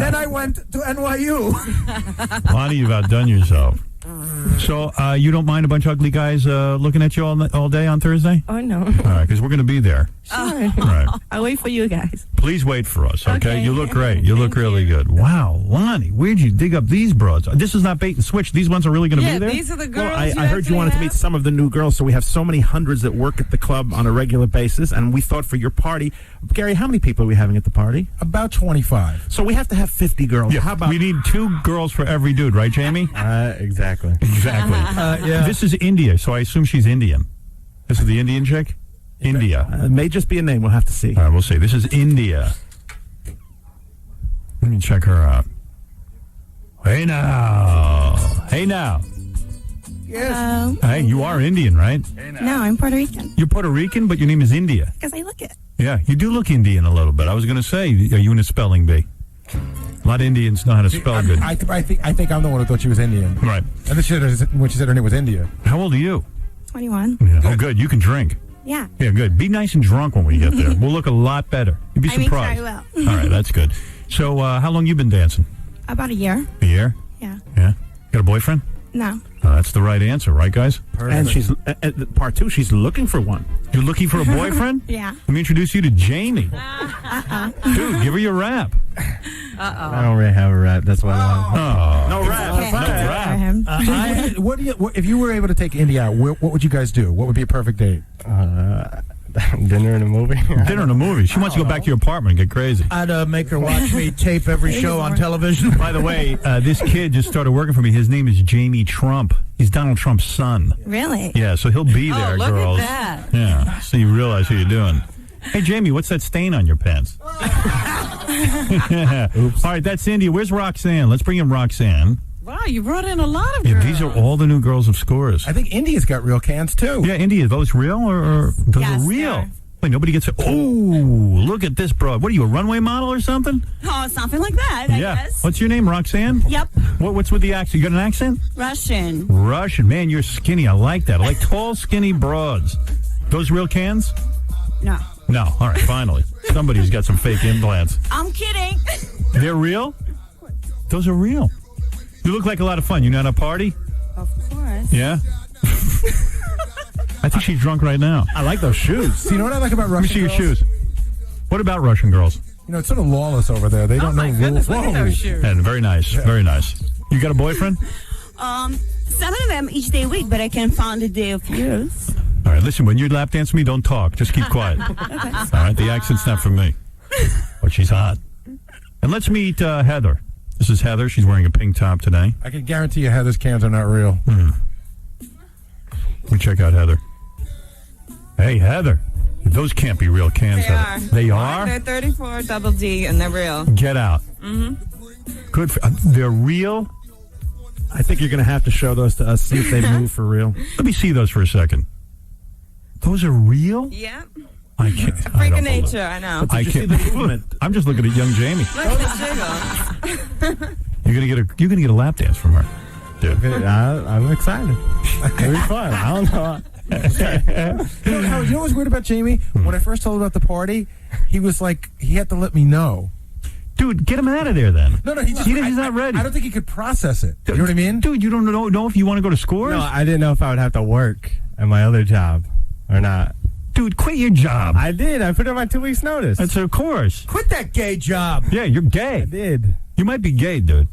then I went to NYU. Lonnie, you've outdone yourself. So you don't mind a bunch of ugly guys looking at you all day on Thursday? Oh, no. All right, because we're going to be there. Sure. All right. I'll wait for you guys. Please wait for us, okay? Okay. You look great. You look really good. Wow, Lonnie, where'd you dig up these broads? This is not bait and switch. These ones are really going to be there? these are the girls. Well, I heard you wanted to meet some of the new girls, so we have so many hundreds that work at the club on a regular basis, and we thought for your party, Gary, how many people are we having at the party? About 25. So we have to have 50 girls. Yeah, How about we need 2 girls for every dude, right, Jamie? Exactly. Exactly. Yeah. This is India, so I assume she's Indian. This is the Indian chick? India. It may just be a name. We'll have to see. All right, we'll see. This is India. Let me check her out. Hey now. Hey now. Yes. Hey, you are Indian, right? No, I'm Puerto Rican. You're Puerto Rican, but your name is India. Because I look it. Yeah, you do look Indian a little bit. I was going to say, are you in a spelling bee? A lot of Indians know how to spell good. I think I'm the one who thought she was Indian. Right. And then when she said her name was India. How old are you? 21. Yeah. Oh, good. You can drink. Yeah. Yeah, good. Be nice and drunk when we get there. We'll look a lot better. You'd be I mean, surprised. I will. All right, that's good. So, how long you been dancing? About a year. A year? Yeah. Yeah. Got a boyfriend? No. Oh, that's the right answer, right, guys? And she's part 2. She's looking for one. You're looking for a boyfriend? Yeah. Let me introduce you to Jamie. Dude, give her your rap. I don't really have a rap. That's why I Oh, No rap. Okay. No rap. If you were able to take India out, what would you guys do? What would be a perfect date? dinner and a movie. Dinner and a movie. She wants to go back to your apartment and get crazy. I'd make her watch me tape every show on television. By the way, this kid just started working for me. His name is Jamie Trump. He's Donald Trump's son. Really? Yeah, so he'll be there, look girls. at that. Yeah, so you realize who you're doing. Hey, Jamie, what's that stain on your pants? Oops. All right, that's India. Where's Roxanne? Let's bring in Roxanne. Wow, you brought in a lot of Yeah, girls. these are all the new girls of Scores. I think India's got real cans, too. Yeah, India, are those real or those Yes, are real? they're- Wait, nobody gets it. Oh, look at this broad. What are you, a runway model or something? Oh, something like that, I guess. What's your name, Roxanne? Yep. What's with the accent? You got an accent? Russian. Russian. Man, you're skinny. I like that. I like tall, skinny broads. Those real cans? No. No. All right, finally. Somebody's got some fake implants. I'm kidding. They're real? Those are real. You look like a lot of fun. You not at a party? Of course. Yeah? I think she's drunk right now. I like those shoes. So you know what I like about Let me Russian see your girls? shoes. What about Russian girls? You know, it's sort of lawless over there. They don't know rules. Look at those shoes. And very nice. Very nice. You got a boyfriend? Some of them each day a week, but I can find a day of yours. All right, listen, when you lap dance with me, don't talk. Just keep quiet. All right, the accent's not for me. But she's hot. And let's meet Heather. This is Heather. She's wearing a pink top today. I can guarantee you Heather's cans are not real. Let me check out Heather. Hey, Heather. Those can't be real cans, They are. Heather. They are? They're 34 double D, and they're real. Get out. Mm-hmm. Good. They're real? I think you're going to have to show those to us, see if they move for real. Let me see those for a second. Those are real? Yeah. I can't. I Freak don't of believe- nature, I know. I can't. I'm just looking at young Jamie. Look at the jiggle. You're gonna get a lap dance from her, dude. I'm excited. It'll be fun. I don't know. You know what's weird about Jamie? When I first told him about the party, he was like, he had to let me know. Dude, get him out of there then. No, he's not ready. I don't think he could process it. You know what I mean? Dude, you don't know if you want to go to Scores? No, I didn't know if I would have to work at my other job or not. Dude, quit your job. I did. I put in my 2 weeks notice. That's of course. Quit that gay job. Yeah, you're gay. I did. You might be gay, dude.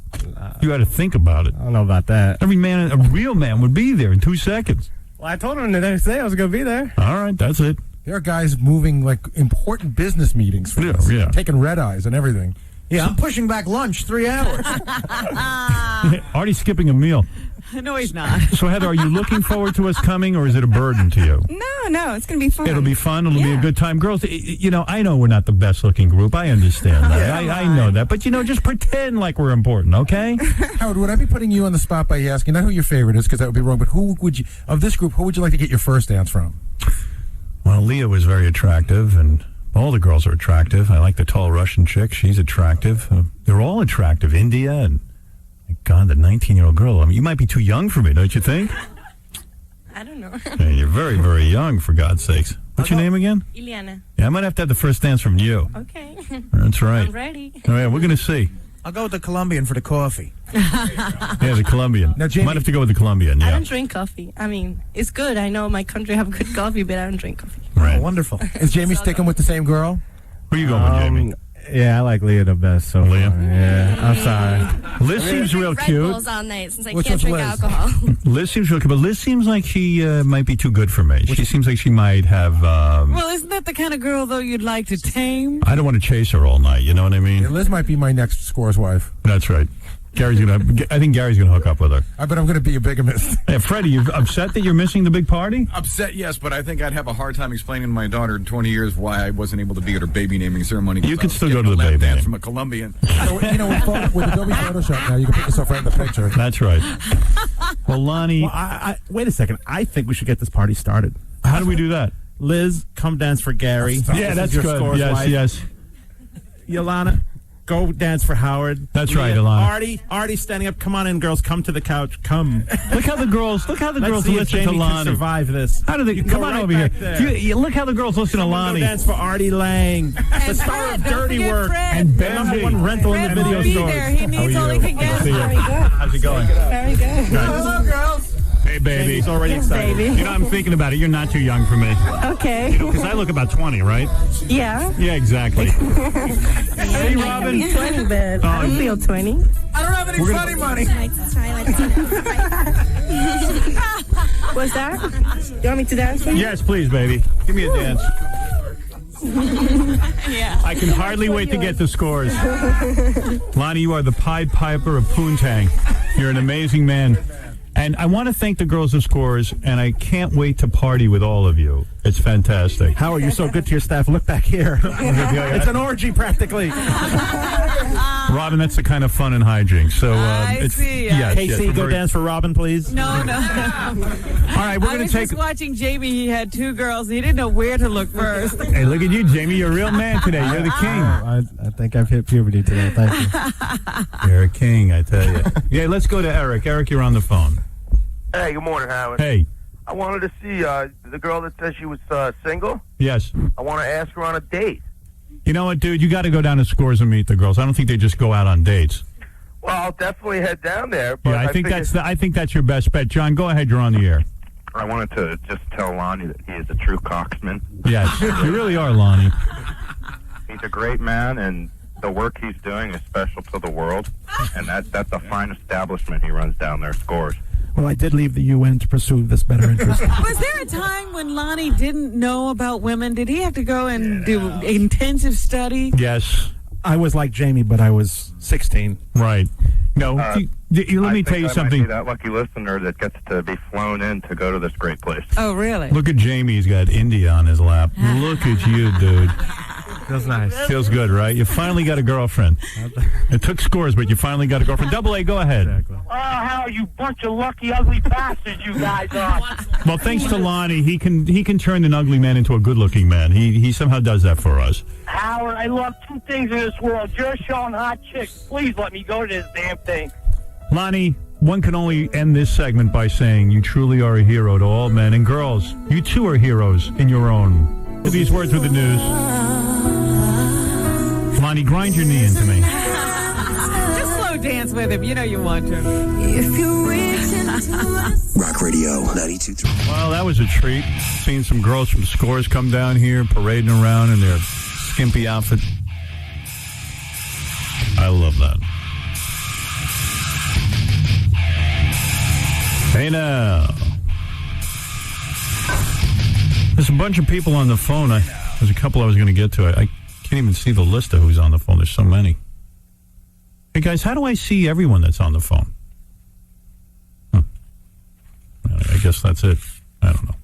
You got to think about it. I don't know about that. Every man, a real man, would be there in 2 seconds. Well, I told him the next day I was going to be there. All right, that's it. There are guys moving like important business meetings for us. Yeah. Taking red eyes and everything. Yeah, I'm pushing back lunch 3 hours. Already skipping a meal. No, he's not. So, Heather, are you looking forward to us coming, or is it a burden to you? No, it's going to be fun. It'll be fun. It'll be a good time. Girls, you know, I know we're not the best-looking group. I understand that. I know that. But, you know, just pretend like we're important, okay? Howard, would I be putting you on the spot by asking, not who your favorite is, because that would be wrong, but who would you, of this group, who would you like to get your first dance from? Well, Leah was very attractive, and all the girls are attractive. I like the tall Russian chick. She's attractive. They're all attractive. India and, my God, the 19-year-old girl. I mean, you might be too young for me, don't you think? I don't know. Yeah, you're very, very young, for God's sakes. What's your name again? Ileana. Yeah, I might have to have the first dance from you. Okay. That's right. I'm ready. All right, we're going to see. I'll go with the Colombian for the coffee. Yeah, the Colombian. Now, Jamie, might have to go with the Colombian. I Yeah. don't drink coffee. I mean, it's good. I know my country have good coffee, but I don't drink coffee. Right. Oh, wonderful. Is Jamie sticking with the same girl? Who are you going with, Jamie? Yeah, I like Leah the best. So Leah? far. Yeah, I'm sorry. Liz seems real Red cute. Bulls all night since I Which can't one's drink Liz? alcohol. Liz seems real cute, but Liz seems like she might be too good for me. She seems like she might have. Well, isn't that the kind of girl, though, you'd like to tame? I don't want to chase her all night. You know what I mean? Yeah, Liz might be my next Scores wife. That's right. I think Gary's gonna hook up with her. I bet I'm going to be a bigamist. Hey, Freddie, you upset that you're missing the big party? Upset, yes, but I think I'd have a hard time explaining to my daughter in 20 years why I wasn't able to be at her baby naming ceremony. You could still go getting to the a lap baby dance name. from a Colombian. With Adobe Photoshop now, you can put yourself right in the picture. That's right. Well, Lonnie, Well, I wait a second. I think we should get this party started. how do we do that? Liz, come dance for Gary. Yeah, This that's is your good. Scores Yes, wife. yes. Yolanda, go dance for Howard. That's Leah, right, Ilana. Artie standing up. Come on in, girls. Come to the couch. Come. Look how the girls Let's listen see to if Jamie can Lonnie. survive this. How do they? You Come go on right over here. back there. Look how the girls listen to Someone Lonnie. Go dance for Artie Lang, the star of Dirty Work, And the Bambi. number one rental in the Fred video won't be stores. there. He needs all he can get. See ya. Very good. How's it going? Very good. Hello, girls. Hey, baby. He's already Yes, excited. baby. You know, I'm thinking about it. You're not too young for me. Okay. Because I look about 20, right? Yeah. Yeah, exactly. Hey, Robin. 20, but I don't feel 20. I don't have any funny money. What's that? You want me to dance for you? Yes, please, baby. Give me a dance. Yeah. I can hardly wait to get the Scores. Lonnie, you are the Pied Piper of Poontang. You're an amazing man. And I want to thank the girls of Scores, and I can't wait to party with all of you. It's fantastic. Howard, you're so good to your staff. Look back here. It's an orgy, practically. Robin, that's the kind of fun and hijinks. So I it's see. yes, Casey, yes, go very- dance for Robin, please. No. All right, we're I going was to take. just watching Jamie. He had two girls. He didn't know where to look first. Hey, look at you, Jamie. You're a real man today. You're the king. I think I've hit puberty today. Thank you. You're a king, I tell you. Yeah, let's go to Eric. Eric, you're on the phone. Hey, good morning, Howard. Hey. I wanted to see the girl that says she was single. Yes. I want to ask her on a date. You know what, dude? You got to go down to Scores and meet the girls. I don't think they just go out on dates. Well, I'll definitely head down there. But Yeah, I think figured- I think that's your best bet. John, go ahead. You're on the air. I wanted to just tell Lonnie that he is a true coxman. Yes, you really are, Lonnie. He's a great man, and the work he's doing is special to the world. And that's a fine establishment he runs down there, Scores. Well, I did leave the UN to pursue this better interest. Was there a time when Lonnie didn't know about women? Did he have to go and do intensive study? Yes. I was like Jamie, but I was 16. Right. No, let me tell you something. I might be that lucky listener that gets to be flown in to go to this great place. Oh, really? Look at Jamie. He's got India on his lap. Look at you, dude. Feels nice. Feels good, right? You finally got a girlfriend. It took Scores, but you finally got a girlfriend. Double A, go ahead. Exactly. Oh, how you bunch of lucky, ugly bastards you guys are. Well, thanks to Lonnie, he can turn an ugly man into a good-looking man. He somehow does that for us. Howard, I love two things in this world. Your show and hot chicks. Please let me go to this damn thing. Lonnie, one can only end this segment by saying you truly are a hero to all men and girls. You too are heroes in your own. These words with the news. Lonnie, grind your knee into me. Just slow dance with him. You know you want to. Rock Radio 92.3. Well, that was a treat. Seeing some girls from Scores come down here parading around in their skimpy outfit. I love that. Hey now. There's a bunch of people on the phone. There's a couple I was going to get to. I can't even see the list of who's on the phone. There's so many. Hey, guys, how do I see everyone that's on the phone? I guess that's it. I don't know.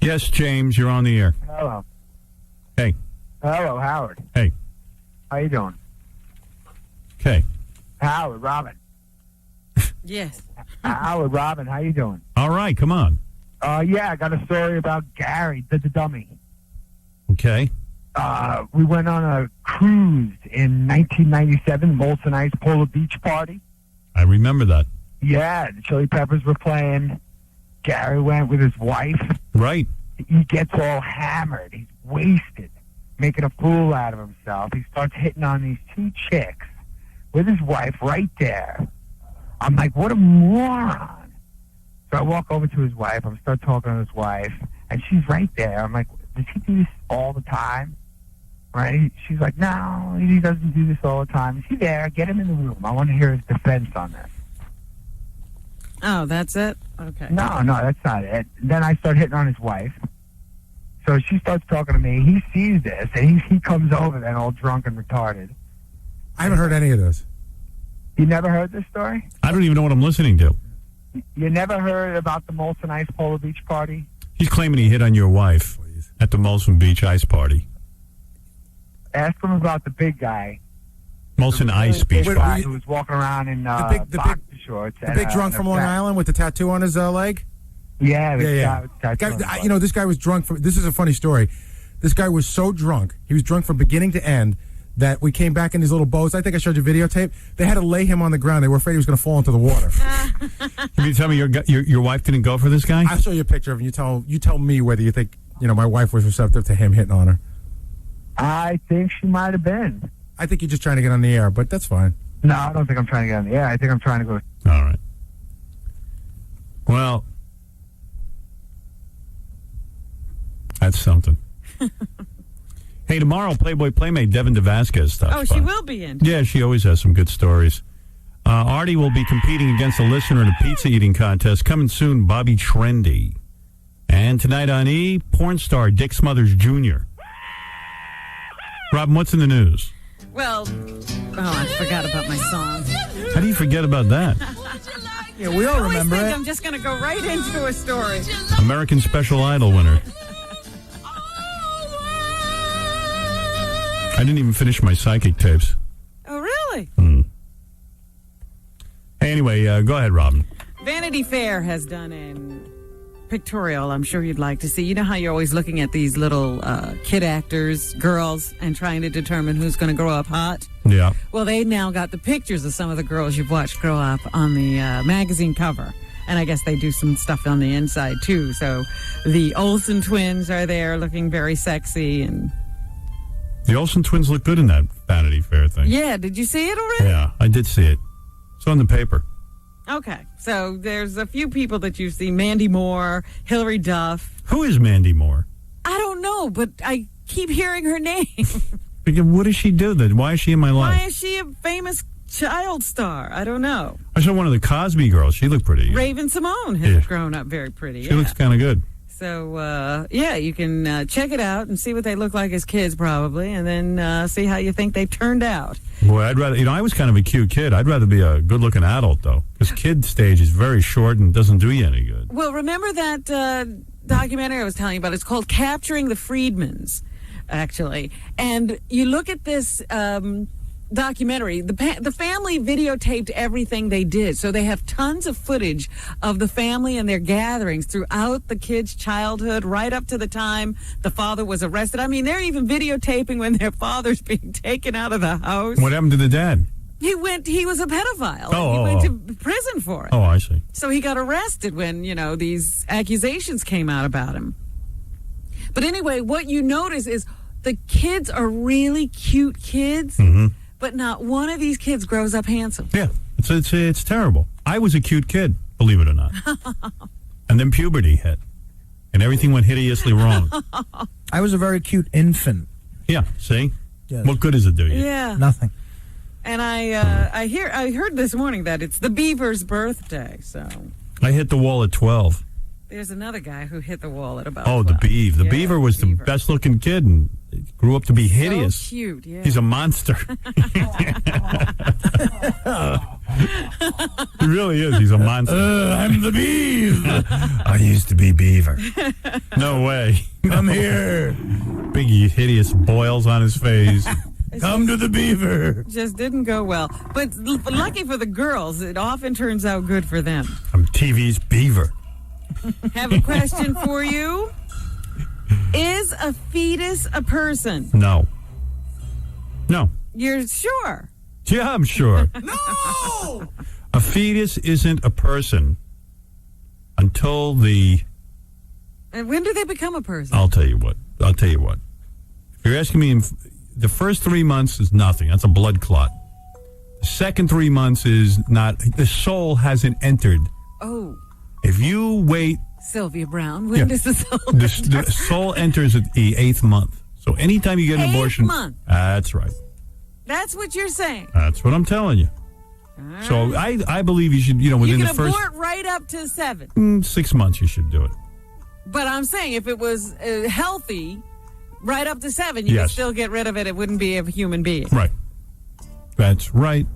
Yes, James, you're on the air. Hello. Hey. Hello, Howard. Hey. How you doing? Okay. Howard, Robin. Yes. Howard, Robin, how you doing? All right, come on. Yeah, I got a story about Gary, the dummy. Okay. We went on a cruise in 1997, Molson Ice Polo Beach Party. I remember that. Yeah, the Chili Peppers were playing. Gary went with his wife. Right. He gets all hammered. He's wasted. making a fool out of himself. He starts hitting on these two chicks with his wife right there. I'm like, what a moron. So I walk over to his wife. I start talking to his wife, and she's right there. I'm like, does he do this all the time? Right? She's like, no, he doesn't do this all the time. Is he there? Get him in the room. I want to hear his defense on this. Oh, that's it? Okay. No, that's not it. Then I start hitting on his wife. So she starts talking to me. He sees this, and he comes over then all drunk and retarded. I haven't heard any of this. You never heard this story? I don't even know what I'm listening to. You never heard about the Molson Ice Polo Beach Party? He's claiming he hit on your wife at the Molson Beach Ice Party. Ask him about the big guy. Molson Ice Beach Big Party. guy who was walking around in the boxer shorts. The big drunk from Long Island with the tattoo on his leg? Yeah. This guy was drunk. This is a funny story. This guy was so drunk. He was drunk from beginning to end that we came back in these little boats. I think I showed you videotape. They had to lay him on the ground. They were afraid he was going to fall into the water. Can you tell me your wife didn't go for this guy? I'll show you a picture of him. You tell me whether you think my wife was receptive to him hitting on her. I think she might have been. I think you're just trying to get on the air, but that's fine. No, I don't think I'm trying to get on the air. I think I'm trying to go. All right. Well, that's something. Hey, tomorrow, Playboy Playmate Devin DeVasquez stops Oh, she by. will be in. Yeah, she always has some good stories. Artie will be competing against a listener in a pizza eating contest. Coming soon, Bobby Trendy. And tonight on E, porn star Dick Smothers Jr. Robin, what's in the news? Well, I forgot about my song. How do you forget about that? Yeah, we all I always remember think it. I'm just going to go right into a story. American Special Idol winner. I didn't even finish my psychic tapes. Oh, really? Hey, anyway, go ahead, Robin. Vanity Fair has done a pictorial I'm sure you'd like to see. You know how you're always looking at these little kid actors, girls, and trying to determine who's going to grow up hot? Yeah. Well, they now got the pictures of some of the girls you've watched grow up on the magazine cover. And I guess they do some stuff on the inside, too. So the Olsen twins are there looking very sexy. And The Olsen twins look good in that Vanity Fair thing. yeah, did you see it already? Yeah, I did see it. It's on the paper. Okay, so there's a few people that you see. Mandy Moore, Hilary Duff. Who is Mandy Moore? I don't know, but I keep hearing her name. Because what does she do then? Why is she in my life? Why is she a famous child star? I don't know. I saw one of the Cosby girls. She looked pretty. Raven Simone has Yeah. grown up very pretty. She yeah. looks kind of good. So, you can check it out and see what they look like as kids, probably, and then see how you think they've turned out. Boy, I'd rather, I was kind of a cute kid. I'd rather be a good-looking adult, though, because kid stage is very short and doesn't do you any good. Well, remember that documentary I was telling you about? It's called Capturing the Friedmans, actually. And you look at this documentary, the family videotaped everything they did. So they have tons of footage of the family and their gatherings throughout the kids' childhood, right up to the time the father was arrested. I mean, they're even videotaping when their father's being taken out of the house. What happened to the dad? He was a pedophile. Oh, he went to prison for it. Oh, I see. So he got arrested when, these accusations came out about him. But anyway, what you notice is the kids are really cute kids, but not one of these kids grows up handsome. Yeah, it's terrible. I was a cute kid, believe it or not. And then puberty hit, and everything went hideously wrong. I was a very cute infant. Yeah, see? Yes. What good does it do you? Yeah. Nothing. And I heard this morning that it's the Beaver's birthday, so I hit the wall at 12. there's another guy who hit the wall at about 12. Oh, the Beaver. The Beaver was the best-looking kid and grew up to be hideous. So cute, yeah. He's a monster. He really is. He's a monster. I'm the Beaver. I used to be Beaver. No way. Come here. Big, hideous boils on his face. Come to the Beaver. Just didn't go well. But lucky for the girls, it often turns out good for them. I'm TV's Beaver. Have a question for you. Is a fetus a person? No. No. You're sure? Yeah, I'm sure. No! A fetus isn't a person until the... And when do they become a person? I'll tell you what. You're asking me, the first 3 months is nothing. That's a blood clot. The second 3 months is not. The soul hasn't entered. Oh. If you wait. Sylvia Brown, when does the soul The soul enters at the 8th month. So anytime you get an abortion. 8th month. That's right. That's what you're saying. That's what I'm telling you. Right. So I believe you should, within you the can first abort right up to 7. 6 months, you should do it. But I'm saying if it was healthy, right up to 7, you could still get rid of it. It wouldn't be a human being. Right. That's right.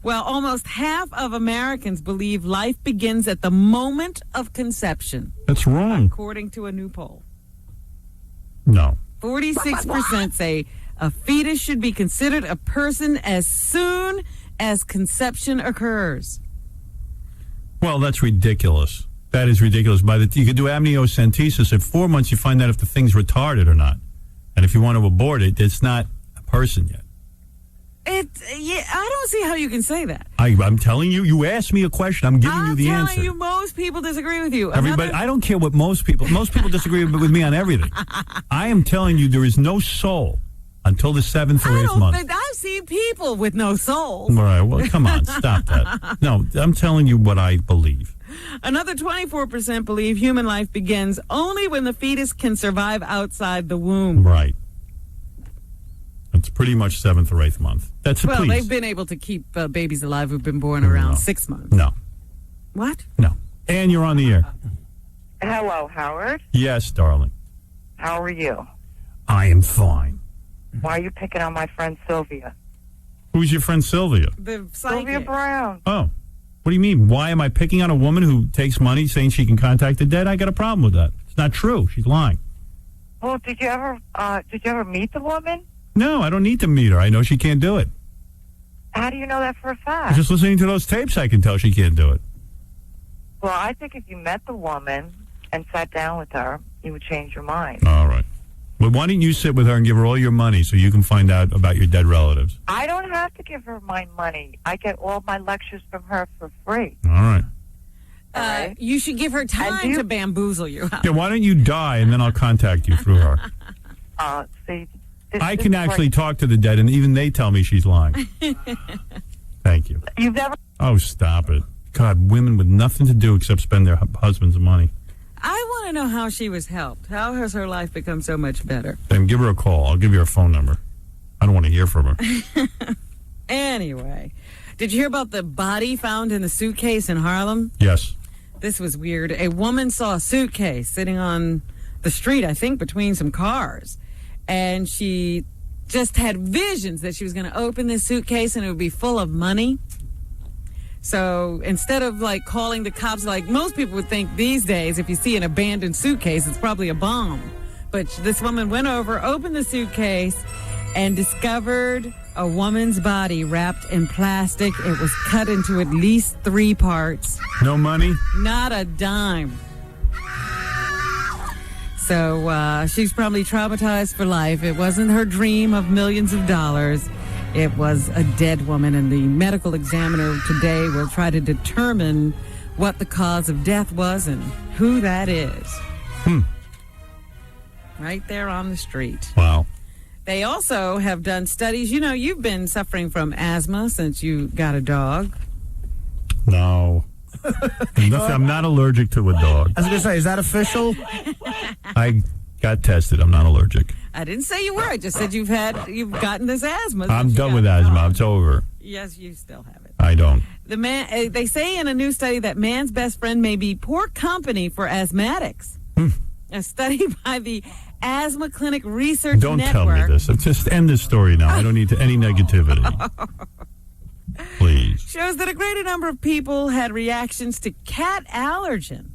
Well, almost half of Americans believe life begins at the moment of conception. That's wrong. According to a new poll. No. 46% say a fetus should be considered a person as soon as conception occurs. Well, that's ridiculous. That is ridiculous. You could do amniocentesis. At 4 months, you find out if the thing's retarded or not. And if you want to abort it, it's not a person yet. I don't see how you can say that. I'm telling you. You asked me a question. I'm giving you the answer. I'm telling you, most people disagree with you. Everybody, I don't care what most people disagree with me on everything. I am telling you, there is no soul until the 7th or 8th month. I've seen people with no soul. All right. Well, come on. Stop that. No, I'm telling you what I believe. Another 24% believe human life begins only when the fetus can survive outside the womb. Right. It's pretty much 7th or 8th month. Well, they've been able to keep babies alive who've been born around 6 months. No. What? No. Ann, you're on the air. Hello, Howard. Yes, darling. How are you? I am fine. Why are you picking on my friend Sylvia? Who's your friend Sylvia? Sylvia Brown. Oh. What do you mean? Why am I picking on a woman who takes money saying she can contact the dead? I got a problem with that. It's not true. She's lying. Well, did you ever meet the woman? No, I don't need to meet her. I know she can't do it. How do you know that for a fact? Just listening to those tapes, I can tell she can't do it. Well, I think if you met the woman and sat down with her, you would change your mind. All right. Well, why don't you sit with her and give her all your money so you can find out about your dead relatives? I don't have to give her my money. I get all my lectures from her for free. All right. You should give her time to bamboozle you. Yeah, why don't you die and then I'll contact you through her? See, I can actually talk to the dead, and even they tell me she's lying. Thank you. You've never... Oh, stop it. God, women with nothing to do except spend their husband's money. I want to know how she was helped. How has her life become so much better? Then give her a call. I'll give you her phone number. I don't want to hear from her. Anyway, did you hear about the body found in the suitcase in Harlem? Yes. This was weird. A woman saw a suitcase sitting on the street, I think, between some cars. And she just had visions that she was going to open this suitcase and it would be full of money. So instead of calling the cops, like most people would think these days, if you see an abandoned suitcase, it's probably a bomb. But this woman went over, opened the suitcase, and discovered a woman's body wrapped in plastic. It was cut into at least 3 parts. No money? Not a dime. So she's probably traumatized for life. It wasn't her dream of millions of dollars. It was a dead woman, and the medical examiner today will try to determine what the cause of death was and who that is. Right there on the street. Wow. They also have done studies. You know, you've been suffering from asthma since you got a dog. No. I'm not allergic to a dog. I was going to say, is that official? I got tested. I'm not allergic. I didn't say you were. I just said you've gotten this asthma. I'm done with asthma. It's over. Yes, you still have it. I don't. They say in a new study that man's best friend may be poor company for asthmatics. A study by the Asthma Clinic Research Don't Network. tell me this. Just end this story now. I don't need any negativity. Please. Shows that a greater number of people had reactions to cat allergen.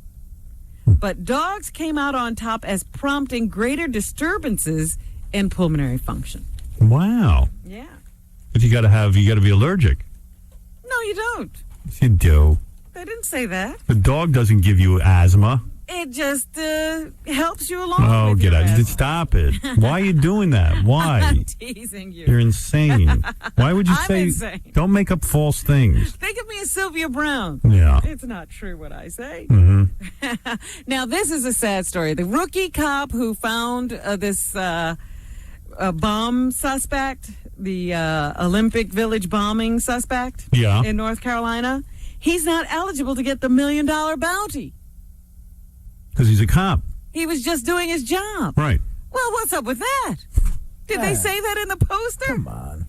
But dogs came out on top as prompting greater disturbances in pulmonary function. Wow. Yeah. But you got to be allergic. No, you don't. Yes, you do. They didn't say that. The dog doesn't give you asthma. It just helps you along. Oh, with get your out. asthma. Stop it. Why are you doing that? Why? I'm teasing you. You're insane. Why would you I'm say? insane. Don't make up false things. Think of me as Sylvia Brown. Yeah. It's not true what I say. Mm-hmm. Now, this is a sad story. The rookie cop who found this bomb suspect, the Olympic Village bombing suspect in North Carolina, he's not eligible to get the $1 million bounty. Because he's a cop. He was just doing his job. Right. Well, what's up with that? Did they say that in the poster? Come on.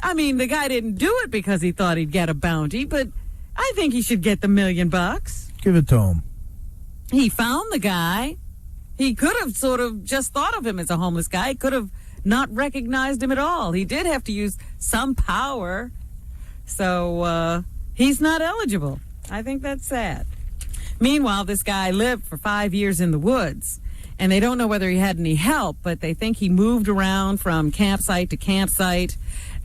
I mean, the guy didn't do it because he thought he'd get a bounty, but I think he should get the $1 million. Give it to him. He found the guy. He could have sort of just thought of him as a homeless guy. He could have not recognized him at all. He did have to use some power. So he's not eligible. I think that's sad. Meanwhile, this guy lived for 5 years in the woods, and they don't know whether he had any help, but they think he moved around from campsite to campsite,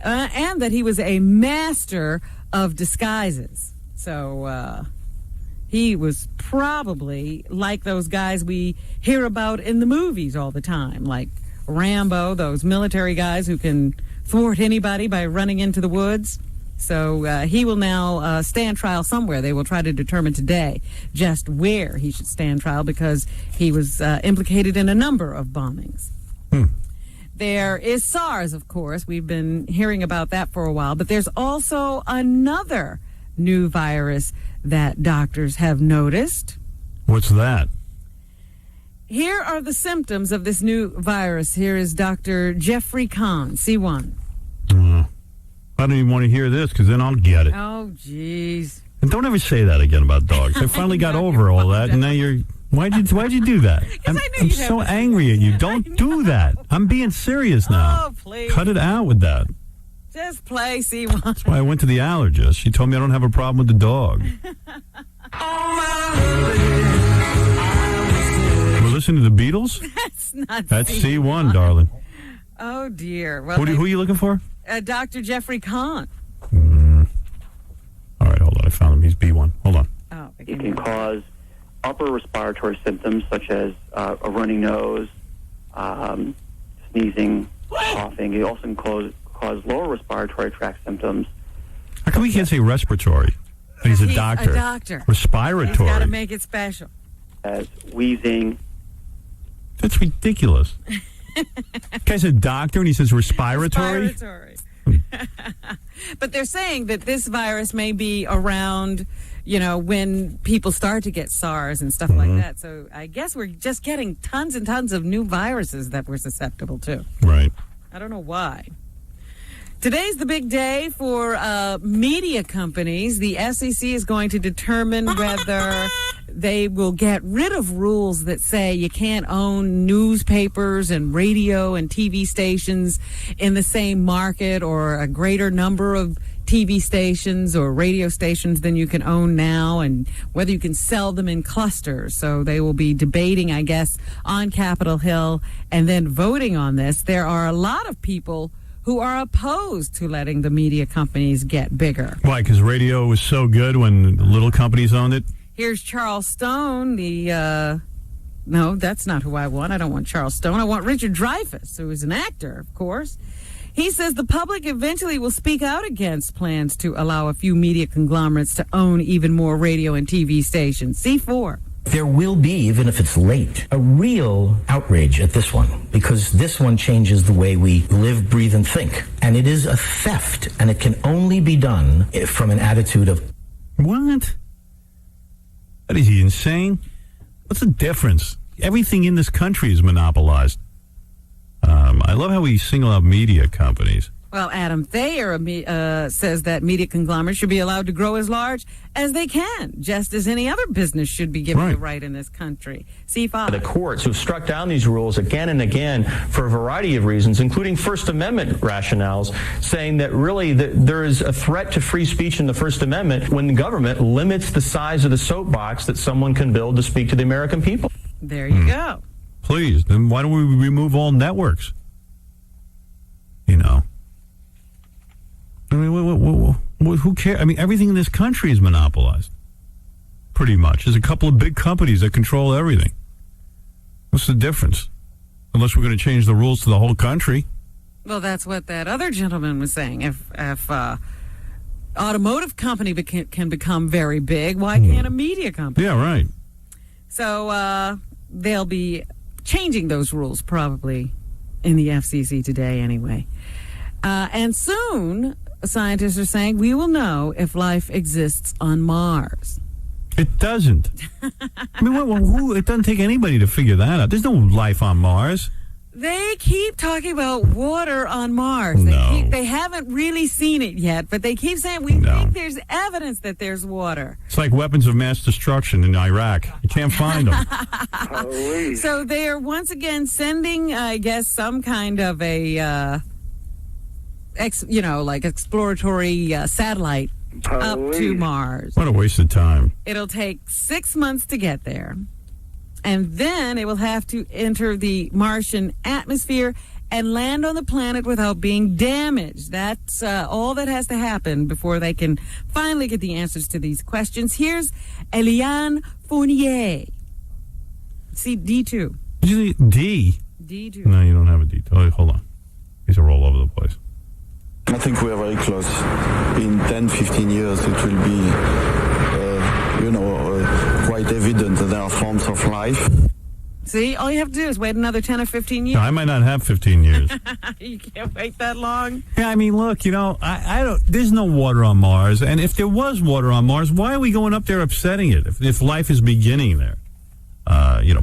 and that he was a master of disguises. So he was probably like those guys we hear about in the movies all the time, like Rambo, those military guys who can thwart anybody by running into the woods. So he will now stand trial somewhere. They will try to determine today just where he should stand trial because he was implicated in a number of bombings. There is SARS, of course. We've been hearing about that for a while. But there's also another new virus that doctors have noticed. What's that? Here are the symptoms of this new virus. Here is Dr. Jeffrey Kahn, C1. I don't even want to hear this because then I'll get it. Oh, jeez. And don't ever say that again about dogs. I finally got over all that, and now you're... Why'd you do that? I'm so angry at you. Don't do that. I'm being serious now. Oh, please. Cut it out with that. Just play C1. That's why I went to the allergist. She told me I don't have a problem with the dog. We're listening to the Beatles? That's C1, darling. Oh, dear. Well, Who are you looking for? Dr. Jeffrey Kahn. All right, hold on. I found him. He's B1. Hold on. Oh, it can cause upper respiratory symptoms such as a runny nose, sneezing, coughing. It also can cause lower respiratory tract symptoms. How come we can't say respiratory? He's a doctor. A doctor. Respiratory. He's got to make it special. As wheezing. That's ridiculous. Guy's a doctor and he says respiratory? Respiratory. But they're saying that this virus may be around, when people start to get SARS and stuff like that. So I guess we're just getting tons and tons of new viruses that we're susceptible to. Right. I don't know why. Today's the big day for media companies. The SEC is going to determine whether they will get rid of rules that say you can't own newspapers and radio and TV stations in the same market or a greater number of TV stations or radio stations than you can own now, and whether you can sell them in clusters. So they will be debating, I guess, on Capitol Hill and then voting on this. There are a lot of people who are opposed to letting the media companies get bigger. Why? Because radio was so good when little companies owned it? Here's Charles Stone, no, that's not who I want. I don't want Charles Stone. I want Richard Dreyfuss, who is an actor, of course. He says the public eventually will speak out against plans to allow a few media conglomerates to own even more radio and TV stations. C4. There will be, even if it's late, a real outrage at this one, because this one changes the way we live, breathe, and think. And it is a theft, and it can only be done from an attitude of... What? What is he, insane? What's the difference? Everything in this country is monopolized. I love how we single out media companies. Well, Adam Thayer says that media conglomerates should be allowed to grow as large as they can, just as any other business should be given the right in this country. C5. The courts who've struck down these rules again and again for a variety of reasons, including First Amendment rationales, saying that really there is a threat to free speech in the First Amendment when the government limits the size of the soapbox that someone can build to speak to the American people. There you go. Please, then why don't we remove all networks? I mean, who cares? I mean, everything in this country is monopolized, pretty much. There's a couple of big companies that control everything. What's the difference? Unless we're going to change the rules to the whole country. Well, that's what that other gentleman was saying. If automotive company can become very big, why can't a media company? Yeah, right. So they'll be changing those rules probably in the FCC today anyway. And soon, scientists are saying we will know if life exists on Mars. It doesn't. I mean, it doesn't take anybody to figure that out. There's no life on Mars. They keep talking about water on Mars. No. They haven't really seen it yet, but they keep saying we think there's evidence that there's water. It's like weapons of mass destruction in Iraq. You can't find them. So they are once again sending, I guess, some kind of a, exploratory satellite up to Mars. What a waste of time. It'll take 6 months to get there. And then it will have to enter the Martian atmosphere and land on the planet without being damaged. That's all that has to happen before they can finally get the answers to these questions. Here's Eliane Fournier. See, D2. D? D2. No, you don't have a D. Oh, hold on. These are all over the place. I think we are very close. In 10, 15 years, it will be, quite evident that there are forms of life. See, all you have to do is wait another 10 or 15 years. No, I might not have 15 years. You can't wait that long. Yeah, I mean, look, I don't. There's no water on Mars, and if there was water on Mars, why are we going up there upsetting it? If life is beginning there,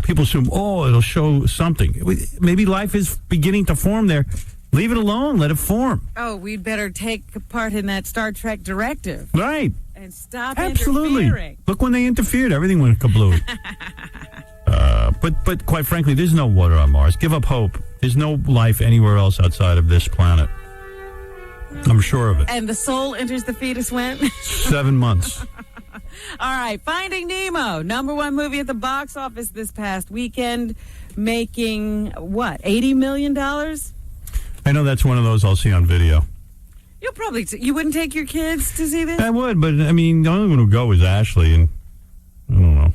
people assume, it'll show something. Maybe life is beginning to form there. Leave it alone. Let it form. Oh, we'd better take part in that Star Trek directive. Right. And stop Absolutely. interfering. Look, when they interfered, everything went kablooey. But quite frankly, there's no water on Mars. Give up hope. There's no life anywhere else outside of this planet. I'm sure of it. And the soul enters the fetus when? 7 months. All right, Finding Nemo, #1 movie at the box office this past weekend, making, what, $80 million? I know that's one of those I'll see on video. You'll probably, you wouldn't take your kids to see this? I would, but I mean, the only one who go is Ashley, and I don't know.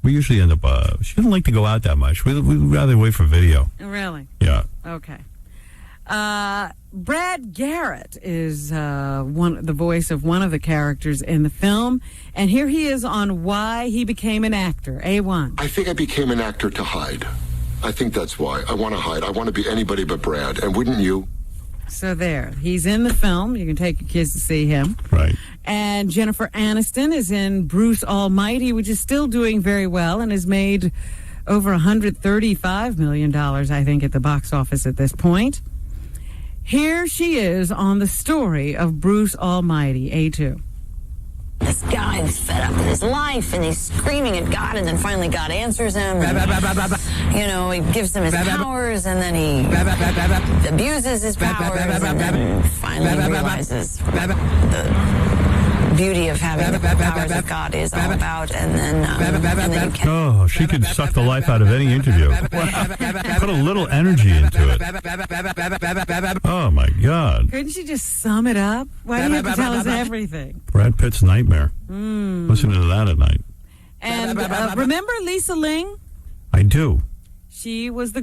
We usually end up, she doesn't like to go out that much. We'd rather wait for video. Really? Yeah. Okay. Brad Garrett is the voice of one of the characters in the film, and here he is on why he became an actor. A1. I think I became an actor to hide. I think that's why. I want to hide. I want to be anybody but Brad, and wouldn't you? So there. He's in the film. You can take your kids to see him. Right. And Jennifer Aniston is in Bruce Almighty, which is still doing very well and has made over $135 million, I think, at the box office at this point. Here she is on the story of Bruce Almighty, A2. This guy is fed up with his life, and he's screaming at God, and then finally God answers him. And, he gives him his powers, and then he abuses his powers, and then finally realizes the beauty of having the powers that God is all about, and then she could suck the life out of any interview. Put a little energy into it. Oh, my God. Couldn't she just sum it up? Why do you have to tell us everything? Brad Pitt's nightmare. Listen to that at night. And remember Lisa Ling? I do. She was the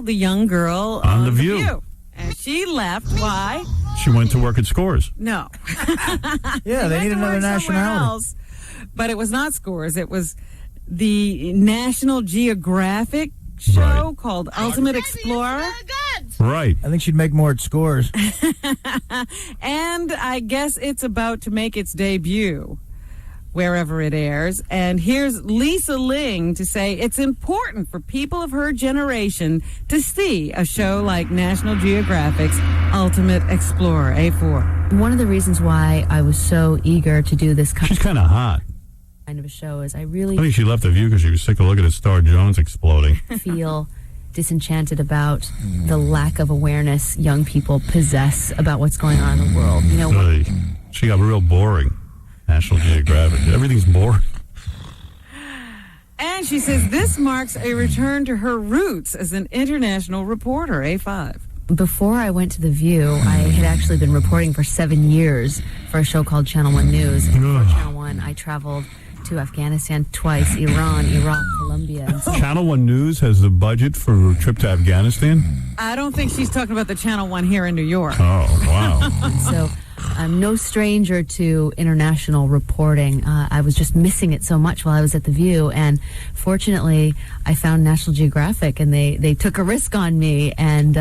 young girl on The View. And she left. Why? She went to work at Scores. No. Yeah, they need another nationality. Else, but it was not Scores. It was the National Geographic show called Ultimate Explorer. Right. I think she'd make more at Scores. And I guess it's about to make its debut wherever it airs. And here's Lisa Ling to say it's important for people of her generation to see a show like National Geographic's Ultimate Explorer, A4. One of the reasons why I was so eager to do this She's kind of hot. kind of a show is I I really think she left The View because she was sick of looking at Star Jones exploding. feel disenchanted about the lack of awareness young people possess about what's going on in the world. She got real boring. National Geographic. Everything's boring. And she says this marks a return to her roots as an international reporter, A5. Before I went to The View, I had actually been reporting for 7 years for a show called Channel 1 News. And for Channel 1, I traveled to Afghanistan twice, Iran, Iraq, Colombia. And so Channel 1 News has the budget for a trip to Afghanistan? I don't think she's talking about the Channel 1 here in New York. Oh, wow. And so I'm no stranger to international reporting. I was just missing it so much while I was at The View, and fortunately, I found National Geographic, and they took a risk on me. And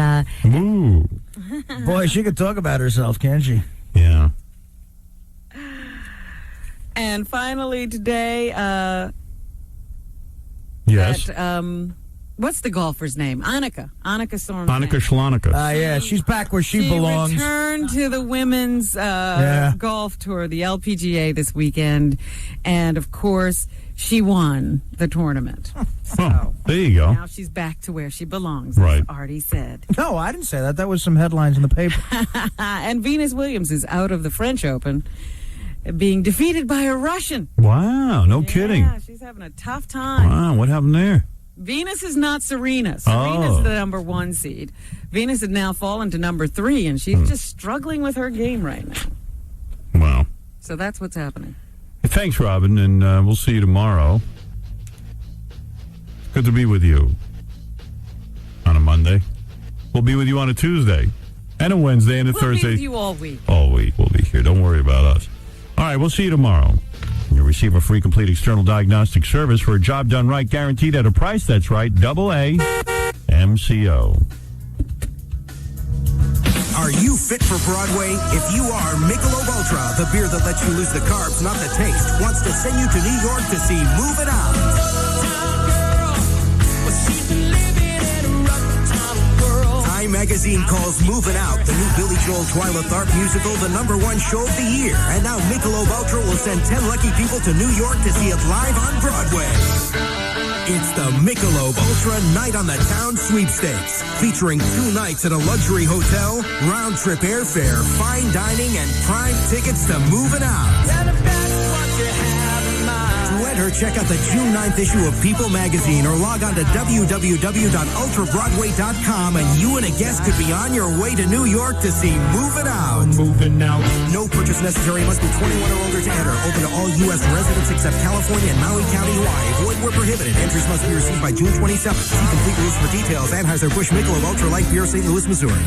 boy, she could talk about herself, can't she? Yeah. And finally today, yes. What's the golfer's name? Annika Sorenstam. Annika Schlonica. Yeah, she's back where she belongs. She returned to the women's golf tour, the LPGA, this weekend. And, of course, she won the tournament. So, there you go. Now she's back to where she belongs, right. as Artie said. No, I didn't say that. That was some headlines in the paper. And Venus Williams is out of the French Open, being defeated by a Russian. Wow, no kidding. Yeah, she's having a tough time. Wow, what happened there? Venus is not Serena. Serena's the number 1 seed. Venus had now fallen to number 3, and she's just struggling with her game right now. Wow. So that's what's happening. Thanks, Robin, and we'll see you tomorrow. Good to be with you on a Monday. We'll be with you on a Tuesday and a Wednesday and a Thursday. We'll be with you all week. All week we'll be here. Don't worry about us. All right, we'll see you tomorrow. You'll receive a free complete external diagnostic service for a job done right, guaranteed at a price that's right. AA MCO. Are you fit for Broadway? If you are, Michelob Ultra, the beer that lets you lose the carbs, not the taste, wants to send you to New York to see Move It Out. Time magazine calls Move It Out, the new Billy Joel Twyla Tharp musical, the #1 show of the year. And now Michelob Ultra will send 10 lucky people to New York to see it live on Broadway. It's the Michelob Ultra Night on the Town Sweepstakes, featuring 2 nights at a luxury hotel, round-trip airfare, fine dining, and prime tickets to Move It Out. To enter, check out the June 9th issue of People magazine or log on to www.ultrabroadway.com and you and a guest could be on your way to New York to see Move It Out. Moving Out. No purchase necessary. Must be 21 or older to enter. Open to all U.S. residents except California and Maui County, Hawaii. Void where prohibited. Entries must be received by June 27th. See complete rules for details. Anheuser-Busch Michelob Ultra Light Beer, St. Louis, Missouri.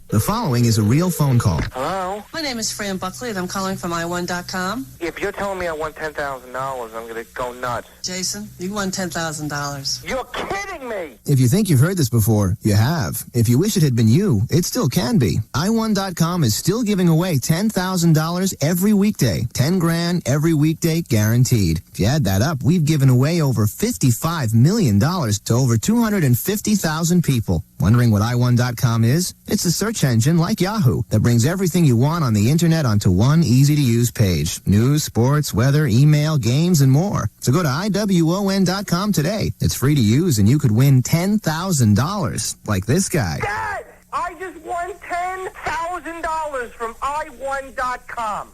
The following is a real phone call. Hello? My name is Fran Buckley, and I'm calling from I1.com. If you're telling me I won $10,000, I'm going to go nuts. Jason, you won $10,000. You're kidding me! If you think you've heard this before, you have. If you wish it had been you, it still can be. I1.com is still giving away $10,000 every weekday. 10 grand every weekday, guaranteed. If you add that up, we've given away over $55 million to over 250,000 people. Wondering what I1.com is? It's a search engine like Yahoo that brings everything you want on the internet onto one easy-to-use page. News, sports, weather, email, games, and more. So go to IWON.com today. It's free to use, and you could win $10,000, like this guy. Dad! I just won $10,000 from I1.com.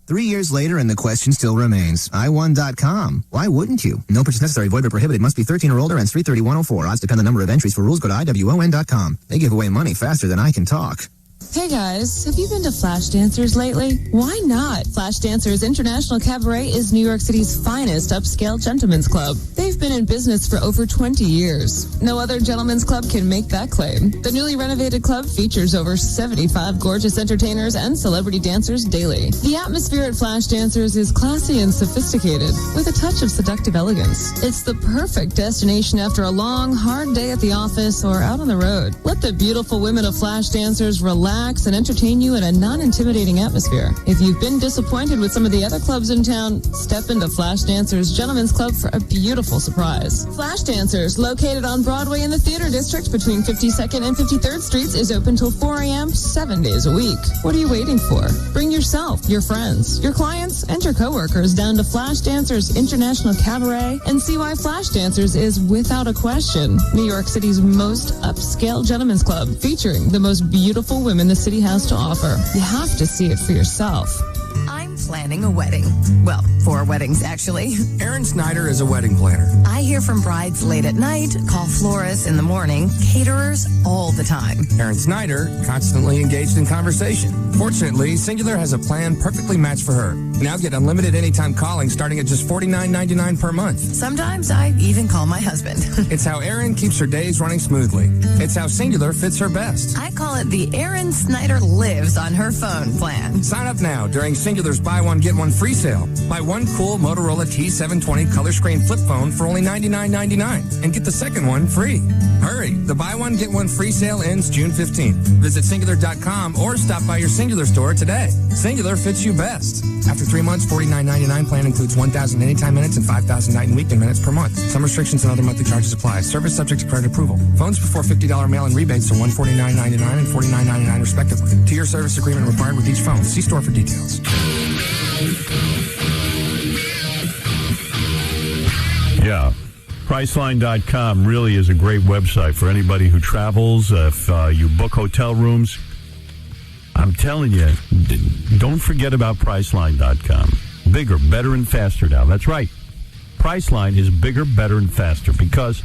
3 years later, and the question still remains. I1.com. Why wouldn't you? No purchase necessary. Void or prohibited. Must be 13 or older. Ends 3/30/104. Odds depend on the number of entries. For rules, go to IWON.com. They give away money faster than I can talk. Hey guys, have you been to Flash Dancers lately? Why not? Flash Dancers International Cabaret is New York City's finest upscale gentlemen's club. They've been in business for over 20 years. No other gentlemen's club can make that claim. The newly renovated club features over 75 gorgeous entertainers and celebrity dancers daily. The atmosphere at Flash Dancers is classy and sophisticated, with a touch of seductive elegance. It's the perfect destination after a long, hard day at the office or out on the road. Let the beautiful women of Flash Dancers relax and entertain you in a non-intimidating atmosphere. If you've been disappointed with some of the other clubs in town, step into Flash Dancers Gentlemen's Club for a beautiful surprise. Flash Dancers, located on Broadway in the Theater District between 52nd and 53rd Streets, is open till 4 a.m. 7 days a week. What are you waiting for? Bring yourself, your friends, your clients, and your coworkers down to Flash Dancers International Cabaret and see why Flash Dancers is, without a question, New York City's most upscale gentlemen's club, featuring the most beautiful women the city has to offer. You have to see it for yourself. I'm planning a wedding. Well, 4 weddings, actually. Aaron Snyder is a wedding planner. I hear from brides late at night, call florists in the morning, caterers all the time. Aaron Snyder, constantly engaged in conversation. Fortunately, Singular has a plan perfectly matched for her. Now get unlimited anytime calling starting at just $49.99 per month. Sometimes I even call my husband. It's how Aaron keeps her days running smoothly. It's how Singular fits her best. I call it the Aaron Snyder Lives on Her Phone plan. Sign up now during Singular's Buy One, Get One free sale. Buy one cool Motorola T720 color screen flip phone for only $99.99 and get the second one free. Hurry! The Buy One, Get One free sale ends June 15th. Visit Singular.com or stop by your Singular store today. Singular fits you best. After 3 months, $49.99 plan includes 1,000 anytime minutes and 5,000 night and weekend minutes per month. Some restrictions and other monthly charges apply. Service subject to credit approval. Phones before $50 mail-in rebates are $149.99 and $49.99 respectively. 2-year service agreement required with each phone. See store for details. Yeah. Priceline.com really is a great website for anybody who travels. If you book hotel rooms, I'm telling you, don't forget about Priceline.com. Bigger, better, and faster now. That's right. Priceline is bigger, better, and faster because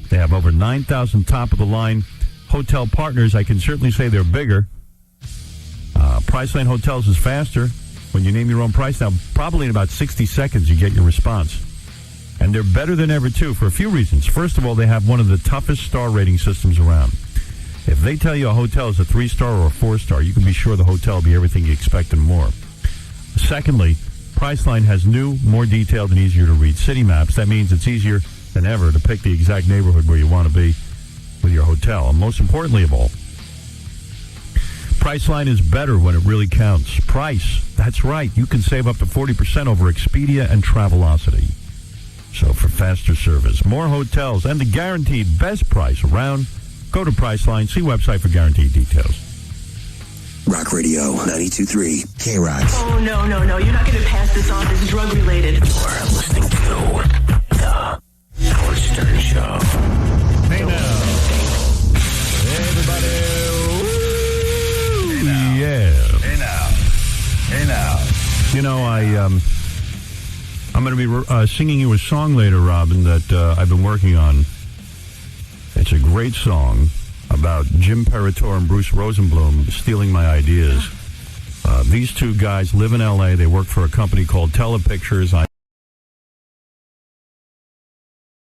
they have over 9,000 top-of-the-line hotel partners. I can certainly say they're bigger. Priceline Hotels is faster. When you name your own price now, probably in about 60 seconds you get your response. And they're better than ever, too, for a few reasons. First of all, they have one of the toughest star rating systems around. If they tell you a hotel is a 3-star or a 4-star, you can be sure the hotel will be everything you expect and more. Secondly, Priceline has new, more detailed, and easier to read city maps. That means it's easier than ever to pick the exact neighborhood where you want to be with your hotel. And most importantly of all, Priceline is better when it really counts. Price, that's right. You can save up to 40% over Expedia and Travelocity. So for faster service, more hotels, and the guaranteed best price around, go to Priceline. See website for guaranteed details. Rock Radio 92.3 K-Rock. Oh, no. You're not going to pass this on. It's drug-related. You're listening to The Howard Stern Show. Hey, now. Hey, everybody. Ooh, yeah. Hey, now. You know, I'm going to be singing you a song later, Robin, that I've been working on. It's a great song about Jim Paratore and Bruce Rosenblum stealing my ideas. These two guys live in L.A. They work for a company called Telepictures.